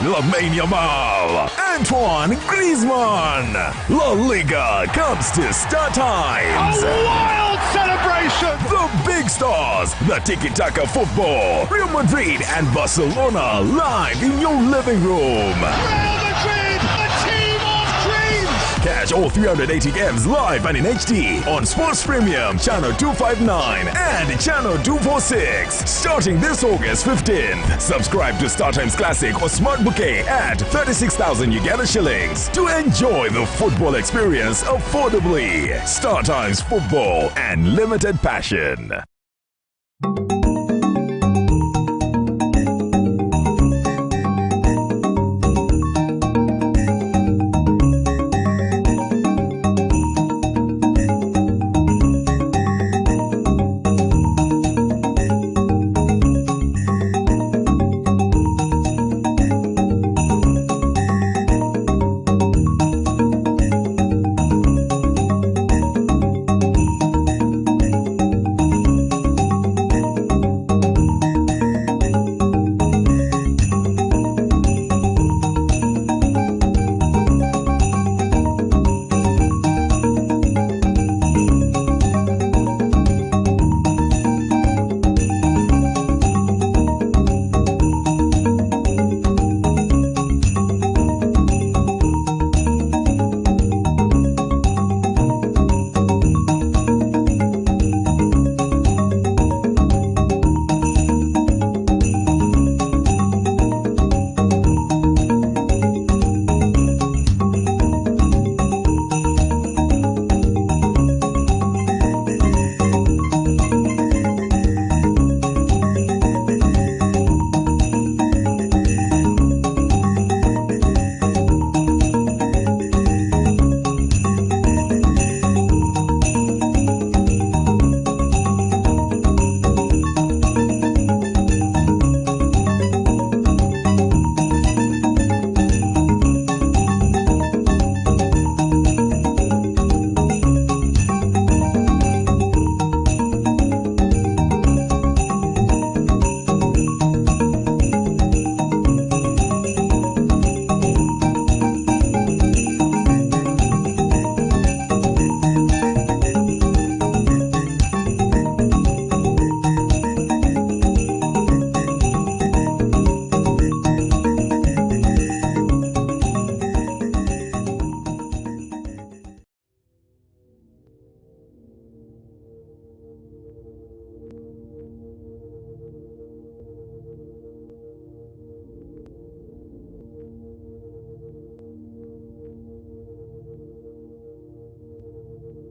Lamine Yamal, Antoine Griezmann. La Liga comes to Star Times. A wild celebration! The big stars, the tiki-taka football, Real Madrid and Barcelona live in your living room. Real Madrid, a team of dreams! Catch all 380 games live and in HD on Sports Premium, Channel 259 and Channel 246. Starting this August 15th. Subscribe to Star Times Classic or Smart Bouquet at 36,000 Uganda shillings to enjoy the football experience affordably. Star Times Football and Limited Passion.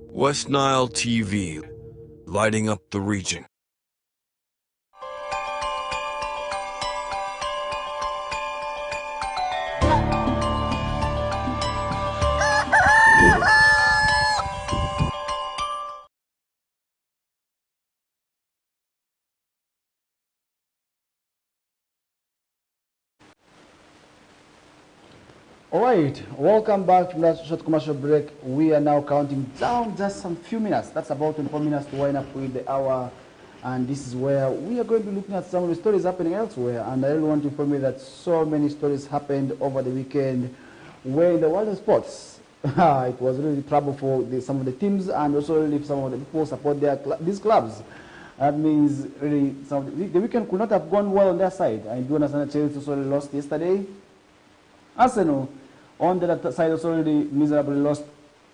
West Nile TV, lighting up the region. All right, welcome back from that short commercial break. We are now counting down just some few minutes. That's about 24 minutes to wind up with the hour. And this is where we are going to be looking at some of the stories happening elsewhere. And I really want to inform you that so many stories happened over the weekend where in the world of sports, it was really trouble for some of the teams and also really some of the people support these clubs. That means really the weekend could not have gone well on their side. I do understand that Chelsea also lost yesterday. Arsenal, on the other side, also already miserably lost.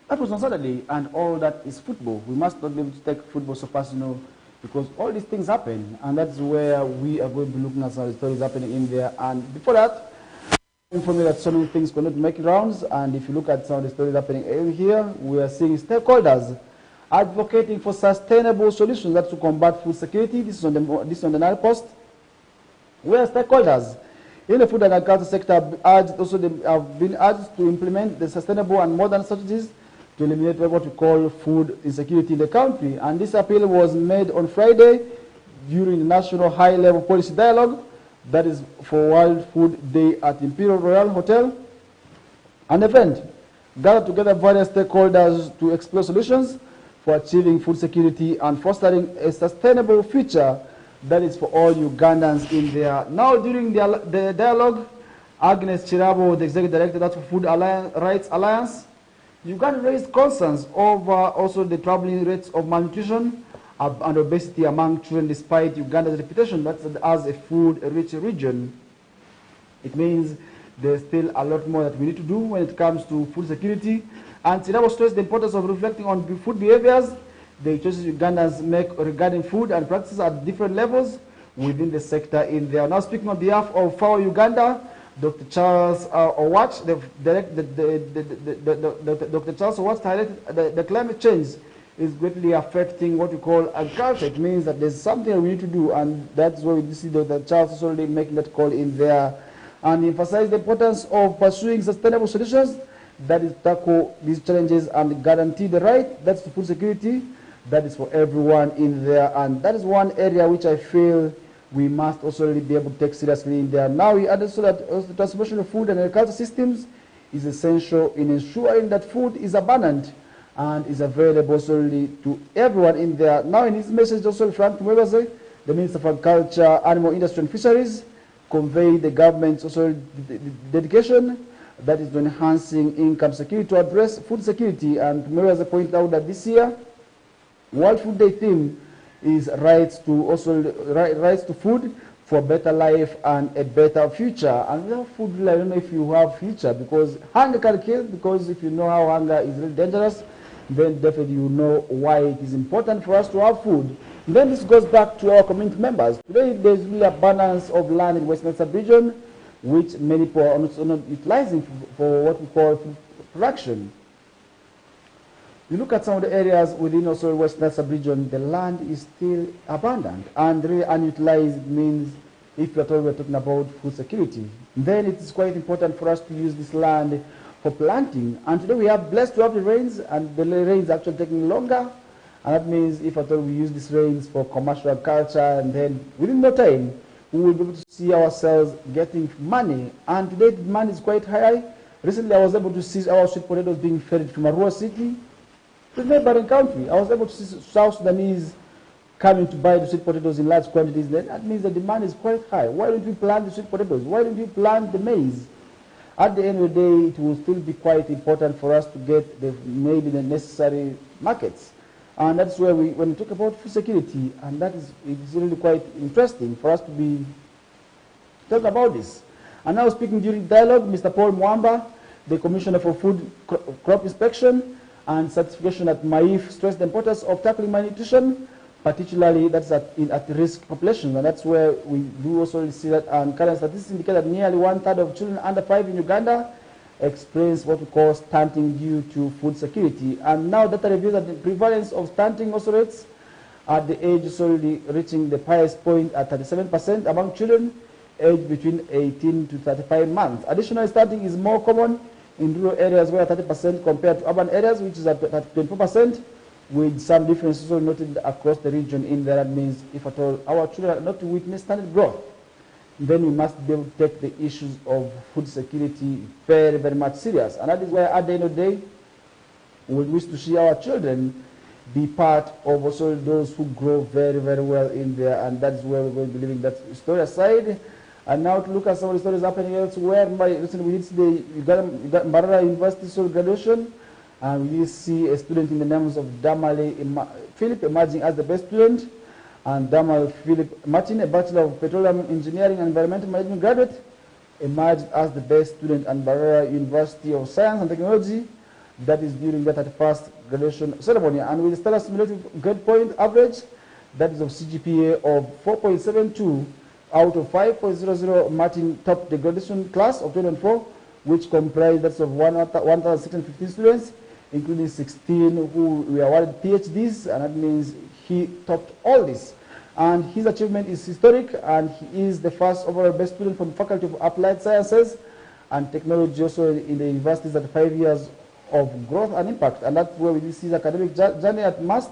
That was on Saturday, and all that is football. We must not be able to take football so personal because all these things happen, and that's where we are going to be looking at some of the stories happening in there. And before that, inform you that so many things cannot make rounds, and if you look at some of the stories happening in here, we are seeing stakeholders advocating for sustainable solutions that to combat food security. This is on the Nile Post, where stakeholders in the food and agriculture sector have been urged to implement the sustainable and modern strategies to eliminate what we call food insecurity in the country. And this appeal was made on Friday during the National High-Level Policy Dialogue, that is for World Food Day at Imperial Royal Hotel, an event gathered together various stakeholders to explore solutions for achieving food security and fostering a sustainable future that is for all Ugandans in there. Now, during the dialogue, Agnes Chirabo, the Executive Director of Food Rights Alliance. Uganda raised concerns over also the troubling rates of malnutrition and obesity among children despite Uganda's reputation as a food-rich region. It means there's still a lot more that we need to do when it comes to food security. And Chirabo stressed the importance of reflecting on food behaviors, the choices Ugandans make regarding food and practices at different levels within the sector in there. Now speaking on behalf of FAO Uganda, Dr. Charles Owach, Dr. Charles Owach highlighted the climate change is greatly affecting what we call agriculture. It means that there's something we need to do, and that's why we see Dr. Charles is already making that call in there, and emphasize the importance of pursuing sustainable solutions that is tackle these challenges and guarantee the right, that's the food security, that is for everyone in there, and that is one area which I feel we must also really be able to take seriously in there. Now we added so that the transformation of food and agriculture systems is essential in ensuring that food is abundant and is available solely to everyone in there. Now in his message also Frank Mwebase, the Minister of Agriculture, Animal Industry and Fisheries, conveyed the government's also dedication that is to enhancing income security to address food security. And Mwebase pointed out that this year, World Food Day theme is rights to food for a better life and a better future. And without food, I don't know if you have future, because hunger can kill, because if you know how hunger is really dangerous, then definitely you know why it is important for us to have food. And then this goes back to our community members. Today there's really abundance of land in Western sub-region, which many people are not utilizing for what we call food production. You look at some of the areas within also Western sub-region, the land is still abundant and really unutilized. Means if at all we're talking about food security, then it is quite important for us to use this land for planting. And today we are blessed to have the rains, and the rains are actually taking longer, and that means if at all we use these rains for commercial agriculture, and then within no time we will be able to see ourselves getting money. And today the demand is quite high. Recently I was able to see our sweet potatoes being ferried from a rural city to a neighboring country. I was able to see South Sudanese coming to buy the sweet potatoes in large quantities. Then that means the demand is quite high. Why don't we plant the sweet potatoes? Why don't we plant the maize? At the end of the day, it will still be quite important for us to get maybe the necessary markets. And that's where when we talk about food security, and it is really quite interesting for us to be talking about this. And now speaking during dialogue, Mr. Paul Mwamba, the Commissioner for Food, Crop Inspection and Certification at MAIF, stressed the importance of tackling malnutrition, particularly that's at risk populations. And that's where we do also see that, and current statistics indicate that nearly 1/3 of children under 5 in Uganda experience what we call stunting due to food security. And now data reveals that the prevalence of stunting also rates at the age already reaching the highest point at 37% among children aged between 18 to 35 months. Additionally, stunting is more common in rural areas where 30% compared to urban areas, which is at 24%, with some differences also noted across the region. In there, that means if at all our children are not to witness standard growth, then we must be able to take the issues of food security very, very much serious. And that is why at the end of the day, we wish to see our children be part of also those who grow very, very well in there. And that is where we're going to be leaving that story aside. And now to look at some of the stories happening elsewhere. Recently we did see the Mbarara University graduation, and we did see a student in the names of Damale Philip emerging as the best student, and Damal Philip Martin, a Bachelor of Petroleum Engineering and Environmental Management graduate, emerged as the best student at Mbarara University of Science and Technology. That is during the 31st graduation ceremony. And with a stellar cumulative grade point average, that is of CGPA of 4.72 out of 5.00, Martin topped the graduation class of 2004, which comprised that's of 1,615 students, including 16 who were awarded PhDs, and that means he topped all this. And his achievement is historic, and he is the first overall best student from the Faculty of Applied Sciences and Technology, also in the universities at 5 years of growth and impact. And that's where we see his academic journey at MAST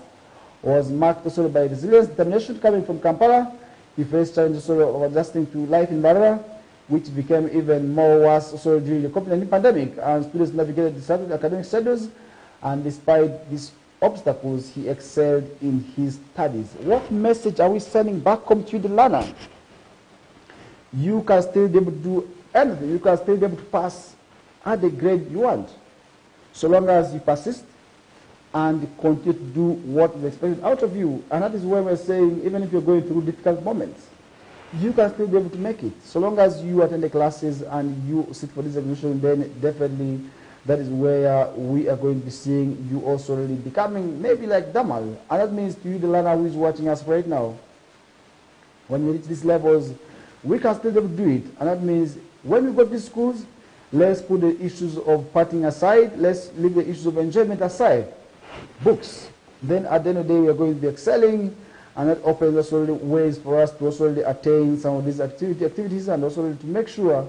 was marked also by resilience, determination coming from Kampala. He faced challenges of adjusting to life in Mbarara, which became even more worse also during the COVID-19 pandemic, and students navigated disrupted academic schedules, and despite these obstacles, he excelled in his studies. What message are we sending back home to the learner? You can still be able to do anything, you can still be able to pass at the grade you want, so long as you persist and continue to do what is expected out of you. And that is why we're saying, even if you're going through difficult moments, you can still be able to make it. So long as you attend the classes and you sit for this examination, then definitely that is where we are going to be seeing you also really becoming maybe like Damal. And that means to you, the learner who is watching us right now, when we reach these levels, we can still be able to do it. And that means when we go to these schools, let's put the issues of partying aside, let's leave the issues of enjoyment aside. Books. Then at the end of the day, we are going to be excelling, and that opens also ways for us to also really attain some of these activities and also really to make sure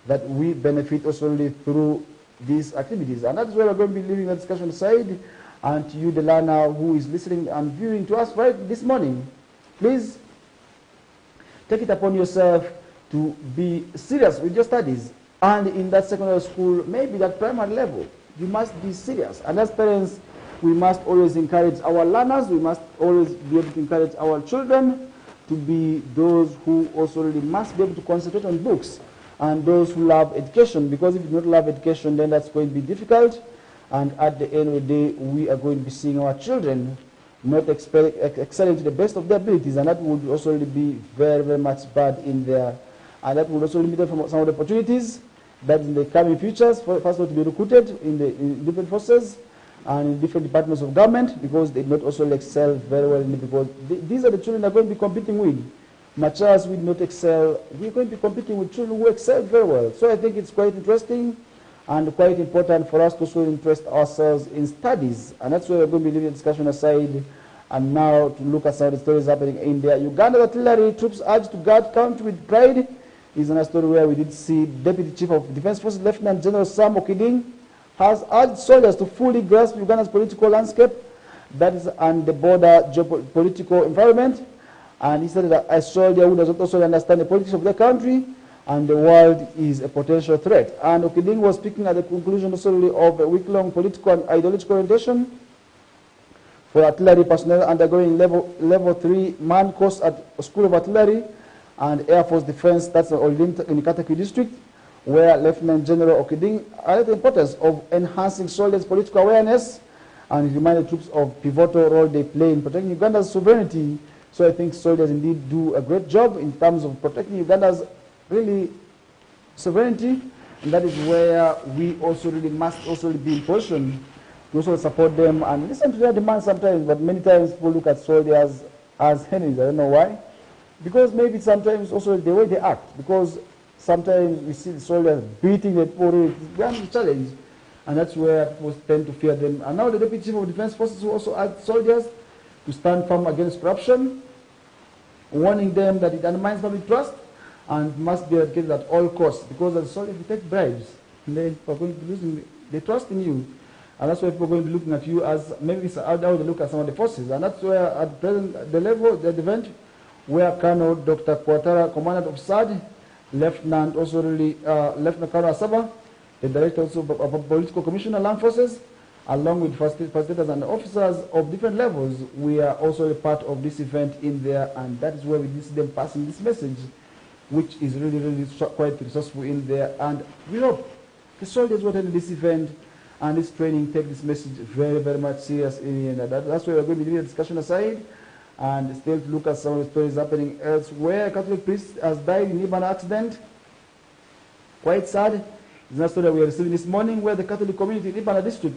that we benefit also really through these activities. And that's where we're going to be leaving the discussion aside. And to you, the learner who is listening and viewing to us right this morning, please take it upon yourself to be serious with your studies. And in that secondary school, maybe that primary level, you must be serious. And as parents, we must always encourage our learners, we must always be able to encourage our children to be those who also really must be able to concentrate on books, and those who love education, because if you don't love education, then that's going to be difficult. And at the end of the day, we are going to be seeing our children not excelling to the best of their abilities, and that would also really be very, very much bad in there. And that would also limit them from some of the opportunities that in the coming futures, first of all, to be recruited in different forces and in different departments of government, because they not also excel very well in it, because these are the children that are going to be competing with. Much as we not excel, we're going to be competing with children who excel very well. So I think it's quite interesting and quite important for us to also interest ourselves in studies. And that's why we're going to be leaving the discussion aside and now to look at some of the stories happening in there. Uganda artillery troops urged to guard country with pride is another story where we did see Deputy Chief of Defense Forces Lieutenant General Sam Okiding has urged soldiers to fully grasp Uganda's political landscape, that is, and the border geopolitical environment. And he said that a soldier who does not also understand the politics of the country and the world is a potential threat. And Okiding was speaking at the conclusion also of a week-long political and ideological orientation for artillery personnel undergoing level 3 man course at School of Artillery and Air Force Defense, that's in Kataki district, where Lieutenant General Okiding highlighted the importance of enhancing soldiers' political awareness and reminded troops of pivotal role they play in protecting Uganda's sovereignty. So I think soldiers indeed do a great job in terms of protecting Uganda's really sovereignty, and that is where we also really must also be in position to also support them and listen to their demands sometimes. But many times people look at soldiers as enemies. I don't know why. Because maybe sometimes also the way they act, because sometimes we see the soldiers beating the people, it's a challenge, and that's where people tend to fear them. And now the Deputy Chief of Defense Forces will also ask soldiers to stand firm against corruption, warning them that it undermines public trust and must be eradicated at all costs, because as soldiers, if you take bribes, then people are going to be losing the trust in you. And that's why people are going to be looking at you as maybe it's how they look at some of the forces. And that's where at present, the event where Colonel Dr. Kwatara, Commandant of SAD, Lieutenant Lieutenant Colonel Asaba, the Director also of Political Commissioner Land Forces, along with facilitators and officers of different levels, we are also a part of this event in there, and that is where we see them passing this message, which is really, really quite resourceful in there. And we hope the soldiers who attend this event and this training take this message very, very much seriously, and that's why we're going to be doing a discussion aside and still to look at some of the stories happening elsewhere. A Catholic priest has died in an accident. Quite sad. It's a story that we are receiving this morning, where the Catholic community in Ibana district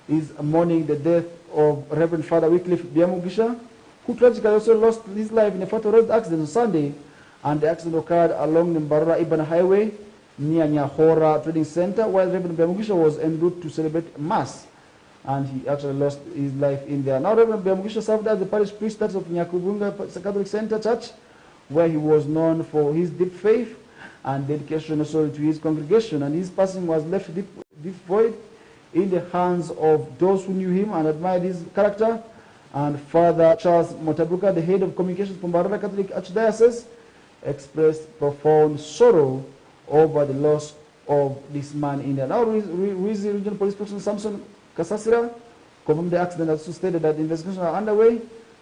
is mourning the death of Reverend Father Wycliffe Biamugisha, who tragically also lost his life in a fatal road accident on Sunday. And the accident occurred along the Mbarara-Ibana Highway near Nyahora Trading Center, while Reverend Biamugisha was en route to celebrate Mass. And he actually lost his life in there. Now Reverend Biamugisha served as the parish priest of Nyakubunga Catholic Center Church, where he was known for his deep faith and dedication also to his congregation. And his passing was left deep void in the hands of those who knew him and admired his character. And Father Charles Motabuka, the head of communications from Mbarara Catholic Archdiocese, expressed profound sorrow over the loss of this man in there. Now, Ruizi Regional Police Spokesman Samson Kasasira confirmed the accident, also stated that investigations are underway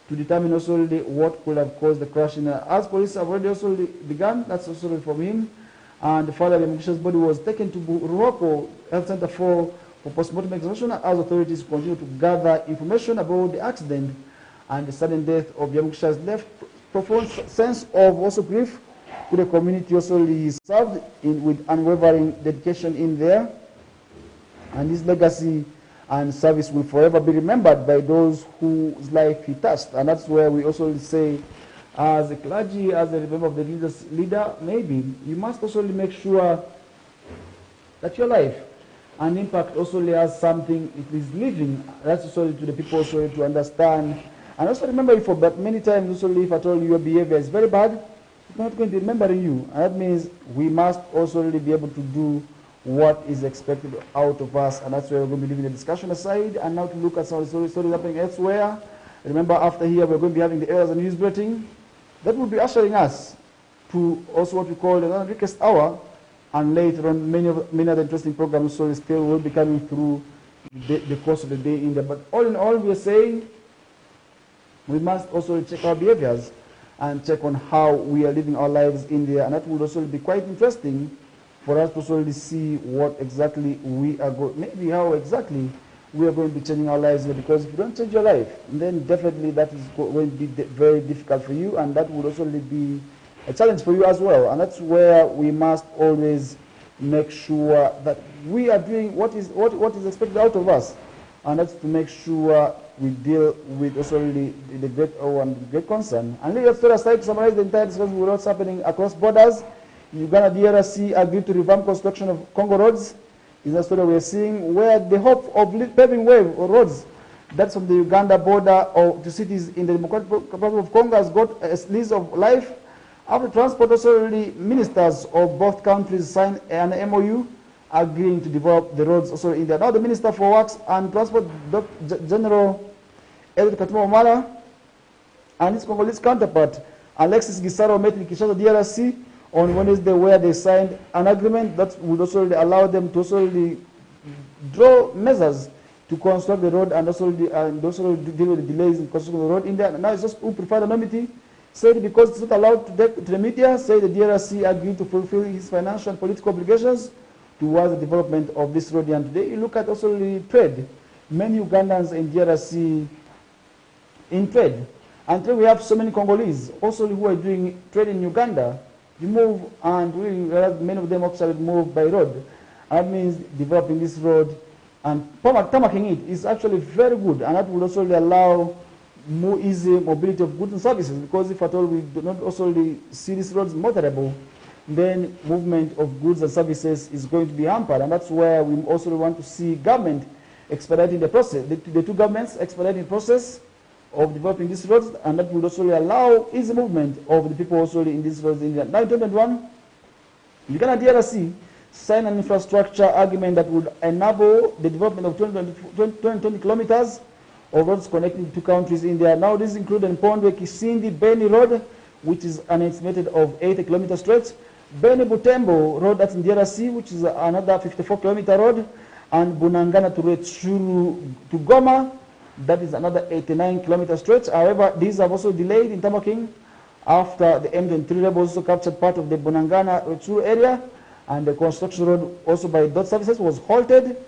to determine also what could have caused the crash. As police have already also begun, that's also from him, And further, Yamukisha's body was taken to Ruhoko Health Center for post-mortem examination as authorities continue to gather information about the accident and the sudden death of Yamukisha's left profound sense of also grief to the community. Also, he served with unwavering dedication in there, and his legacy and service will forever be remembered by those whose life he touched. And that's where we also say, as a clergy, as a member of the religious leader, maybe you must also make sure that your life and impact also has something it is living. That's also to the people also to understand. And also remember, for but many times also if at all your behavior is very bad, it's not going to remember you. And that means we must also really be able to do what is expected out of us. And that's where we're going to be leaving the discussion aside and now to look at some of the stories happening elsewhere. Remember, after here we're going to be having the errors and news bulletin. That will be ushering us to also what we call the request hour, and later on many other interesting programs so still will be coming through the course of the day in there. But all in all, we are saying we must also check our behaviors and check on how we are living our lives in there, and that will also be quite interesting for us to also see what exactly we are going, maybe how exactly we are going to be changing our lives here, because if you don't change your life, then definitely that is going to be very difficult for you, and that will also be a challenge for you as well. And that's where we must always make sure that we are doing what is expected out of us, and that's to make sure we deal with also really the great and the great concern. And let's throw aside to summarize the entire discussion with what's happening across borders. Uganda DRC agreed to revamp construction of Congo roads. Is a story we're seeing where the hope of paving way or roads that's from the Uganda border or to cities in the Democratic Republic of Congo has got a lease of life. After transport, also really ministers of both countries signed an MOU agreeing to develop the roads also in there. Now the Minister for Works and Transport, General Edward Katumba Omala, and his Congolese counterpart, Alexis Gisaro, met in Kinshasa, DRC, on Wednesday, where they signed an agreement that would also allow them to also draw measures to construct the road and also deal with the delays in constructing the road in there. Now it's just who preferred anonymity, said because it's not allowed to the media, say the DRC agreed to fulfill his financial and political obligations towards the development of this road. And today you look at also the trade. Many Ugandans in DRC in trade. Until we have so many Congolese also who are doing trade in Uganda, you move, and many of them actually move by road. That means developing this road and tarmacking it is actually very good, and that will also allow more easy mobility of goods and services, because if at all we do not also see these roads motorable, then movement of goods and services is going to be hampered. And that's where we also want to see government expediting the process, the two governments expediting the process of developing these roads, and that would also allow easy movement of the people also in these roads. In now in 2021, Uganda DRC signed an infrastructure agreement that would enable the development of 220 kilometers of roads connecting the two countries in there. Now this includes Mpondwe Kisindi Beni Road, which is an estimated of 80 kilometer stretch, Beni Butembo Road, that's in DRC, which is another 54 kilometer road, and Bunangana to Rutshuru to Goma, that is another 89 kilometer stretch. However, these have also delayed in tarmacking after the M23 rebels also captured part of the Bunangana Rutshuru area, and the construction road also by DOT services was halted.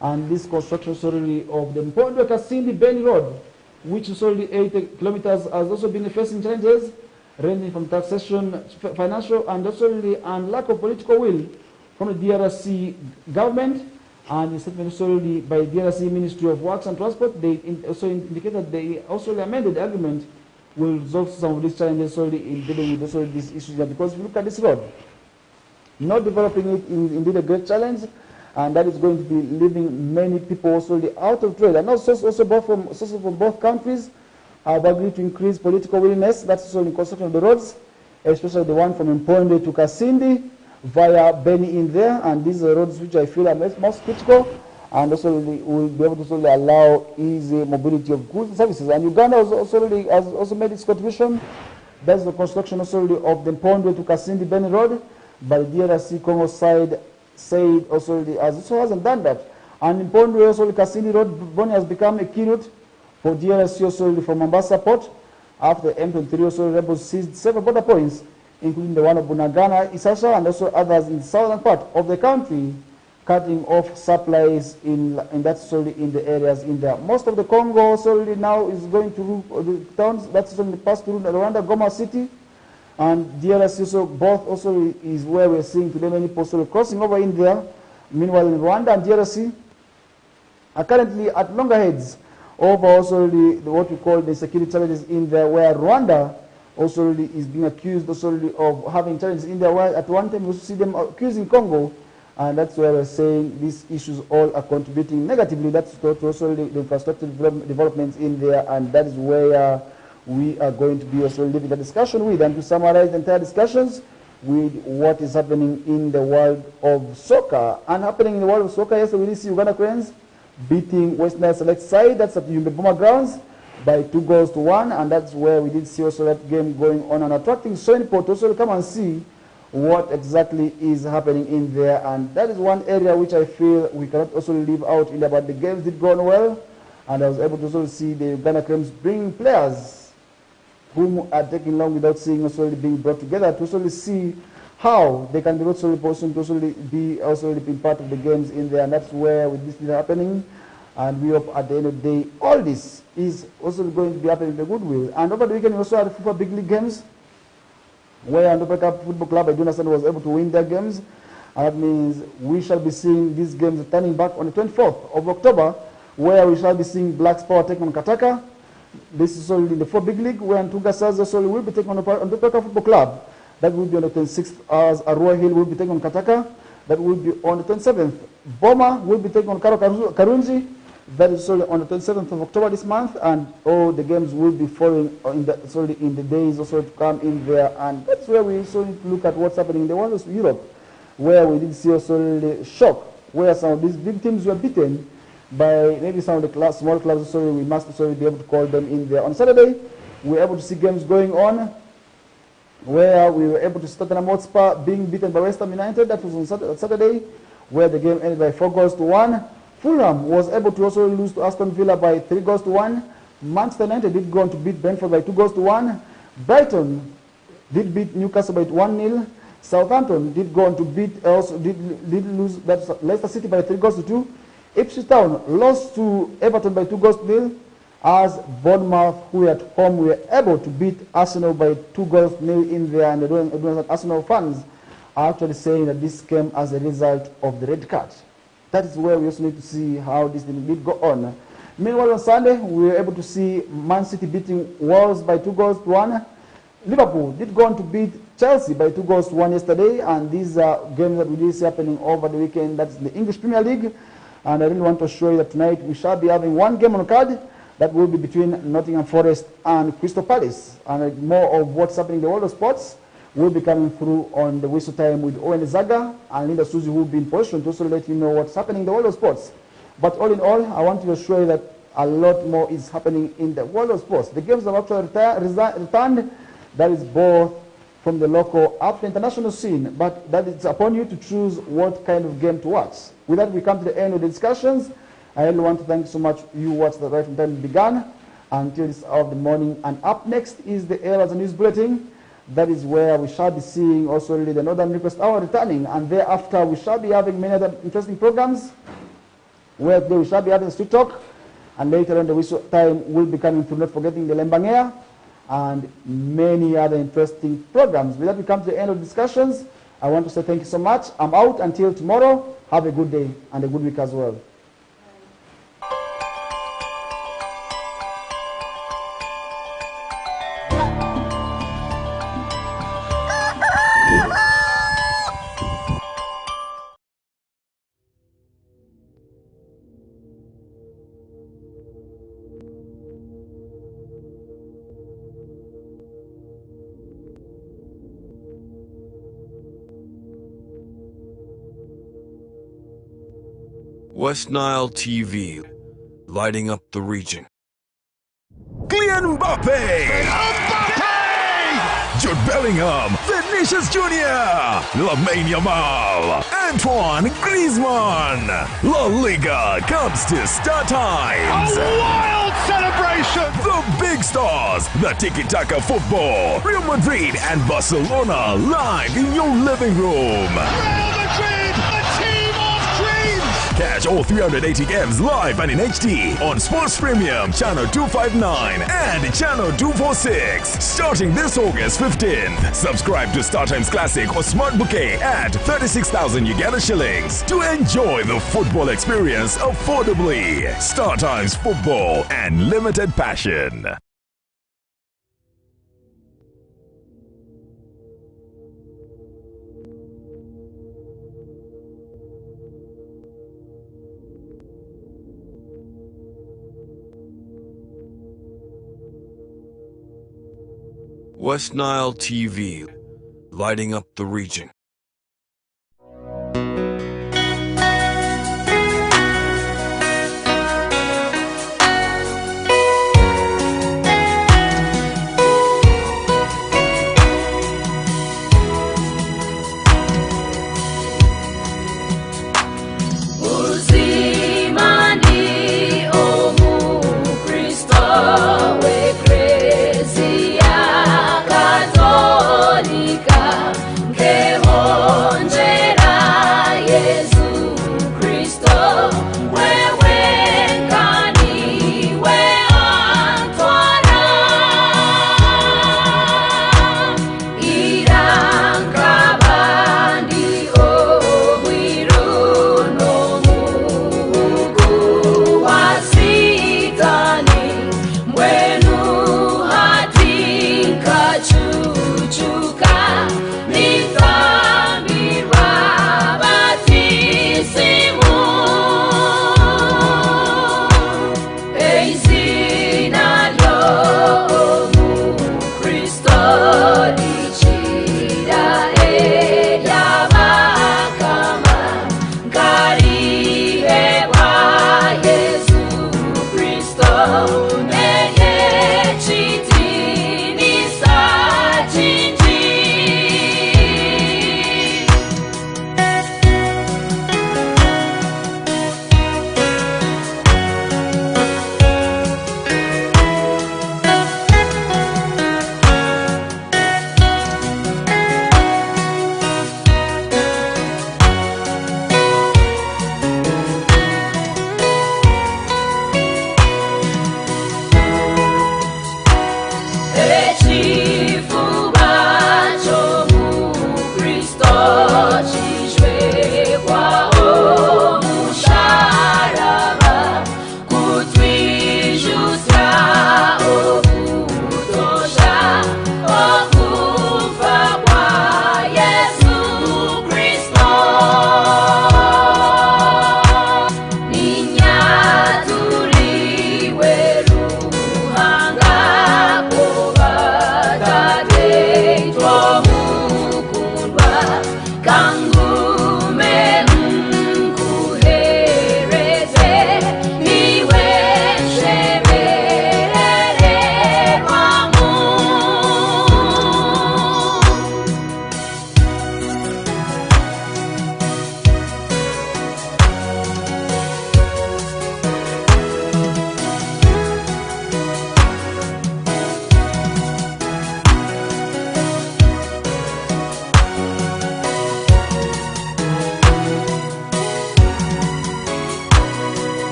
And this construction sorry of the Mpondwe Kasindi Beni Road, which is only 80 kilometers, has also been facing challenges ranging from taxation, financial, and also and lack of political will from the DRC government. And the statement solely by the DRC Ministry of Works and Transport, they also indicate that they also amended the agreement will resolve some of these challenges solely in dealing with also these issues. Because if you look at this road, not developing it is indeed a great challenge, and that is going to be leaving many people also out of trade. And also from both countries have agreed to increase political willingness. That's also in construction of the roads, especially the one from Mpondwe to Kasindi via Beni in there. And these are roads which I feel are most critical, and also will be able to allow easy mobility of goods and services. And Uganda has also made its contribution. That's the construction also of the Mpondwe to Kasindi Beni Road, but the DRC Congo side said also hasn't done that. And in Mpondwe also the Kasindi Road, Boni has become a key route for DRC also from Mombasa port after the M23 also rebels seized several border points including the one of Bunagana, Isasa, and also others in the southern part of the country, cutting off supplies in that's solely in the areas in there. Most of the Congo solely now is going to the towns that's solely passed through Rwanda, Goma City, and DRC also, both also is where we're seeing today many people crossing over in there. Meanwhile, in Rwanda and DRC are currently at loggerheads over also what we call the security challenges in there, where Rwanda also is being accused also of having challenges in there, where at one time we also see them accusing Congo, and that's where we're saying these issues all are contributing negatively. That's also the infrastructure developments in there, and that is where we are going to be also leaving the discussion with. And to summarize the entire discussions with what is happening in the world of soccer. And happening in the world of soccer, yesterday we did see Uganda Cranes beating West Nile Select side, that's at Yumbe Boma grounds, by 2-1, and that's where we did see also that game going on and attracting so many people to also come and see what exactly is happening in there. And that is one area which I feel we cannot also leave out in about the games did go on well, and I was able to also see the Uganda Cranes bringing players whom are taking long without seeing also being brought together to also see how they can be also to also be also being part of the games in there, and that's where with this is happening. And we hope at the end of the day, all this is also going to be happening in the goodwill. And over the weekend, we also had FIFA Big League games, where Andopeka Football Club, I do understand, was able to win their games. And that means we shall be seeing these games turning back on the 24th of October, where we shall be seeing Blacks Power take on Kataka. This is only in the 4 Big League, where Ntunga Stars also will be taking on Andopeka Football Club. That will be on the 26th, as Arua Hill will be taking on Kataka. That will be on the 27th. Boma will be taking on Karunzi. That is solely on the 27th of October this month, and all the games will be following in the days also to come in there. And that's where we also need to look at what's happening in the world of Europe, where we did see also the shock, where some of these big teams were beaten by maybe some of the small clubs. So we must also be able to call them in there. On Saturday, we were able to see games going on, where we were able to see Tottenham Hotspur being beaten by West Ham United. That was on Saturday, where the game ended by 4-1. Fulham was able to also lose to Aston Villa by 3-1. Manchester United did go on to beat Brentford by 2-1. Brighton did beat Newcastle by 1-0. Southampton did go on to beat did lose Leicester City by 3-2. Ipswich Town lost to Everton by 2-0. As Bournemouth, who at home were able to beat Arsenal by 2-0 in there, and Arsenal fans are actually saying that this came as a result of the red card. That is where we also need to see how this did go on. Meanwhile, on Sunday, we were able to see Man City beating Wolves by 2-1. Liverpool did go on to beat Chelsea by 2-1 yesterday, and these are games that we did see happening over the weekend. That's the English Premier League, and I really want to show you that tonight we shall be having one game on the card that will be between Nottingham Forest and Crystal Palace. And more of what's happening in the world of sports will be coming through on the whistle time with Owen Zaga and Linda Suzy, who will be in position to also let you know what's happening in the world of sports. But all in all, I want to assure you that a lot more is happening in the world of sports. The games have actually returned. That is both from the local up to the international scene, but that is upon you to choose what kind of game to watch. With that, we come to the end of the discussions. I really want to thank you so much. You watched the right from time it began until this hour of the morning. And up next is the Areas and News Bulletin. That is where we shall be seeing also the Northern Request Hour returning, and thereafter we shall be having many other interesting programs, where today we shall be having Street Talk, and later on the whistle time will be coming through, not forgetting the Lembangea, and many other interesting programs. With that, we come to the end of the discussions. I want to say thank you so much. I'm out until tomorrow. Have a good day and a good week as well. West Nile TV, lighting up the region. Kylian Mbappe! Mbappe! Jude Bellingham, Vinicius Jr., Lamine Yamal, Antoine Griezmann. La Liga comes to Star Times. A wild celebration! The big stars, the tiki-taka football, Real Madrid and Barcelona live in your living room. Real Madrid, a team of dreams! Catch all 380 games live and in HD on Sports Premium Channel 259 and Channel 246 starting this August 15th. Subscribe to StarTimes Classic or Smart Bouquet at 36,000 Uganda shillings to enjoy the football experience affordably. StarTimes Football and Limited Passion. West Nile TV, lighting up the region. Hey!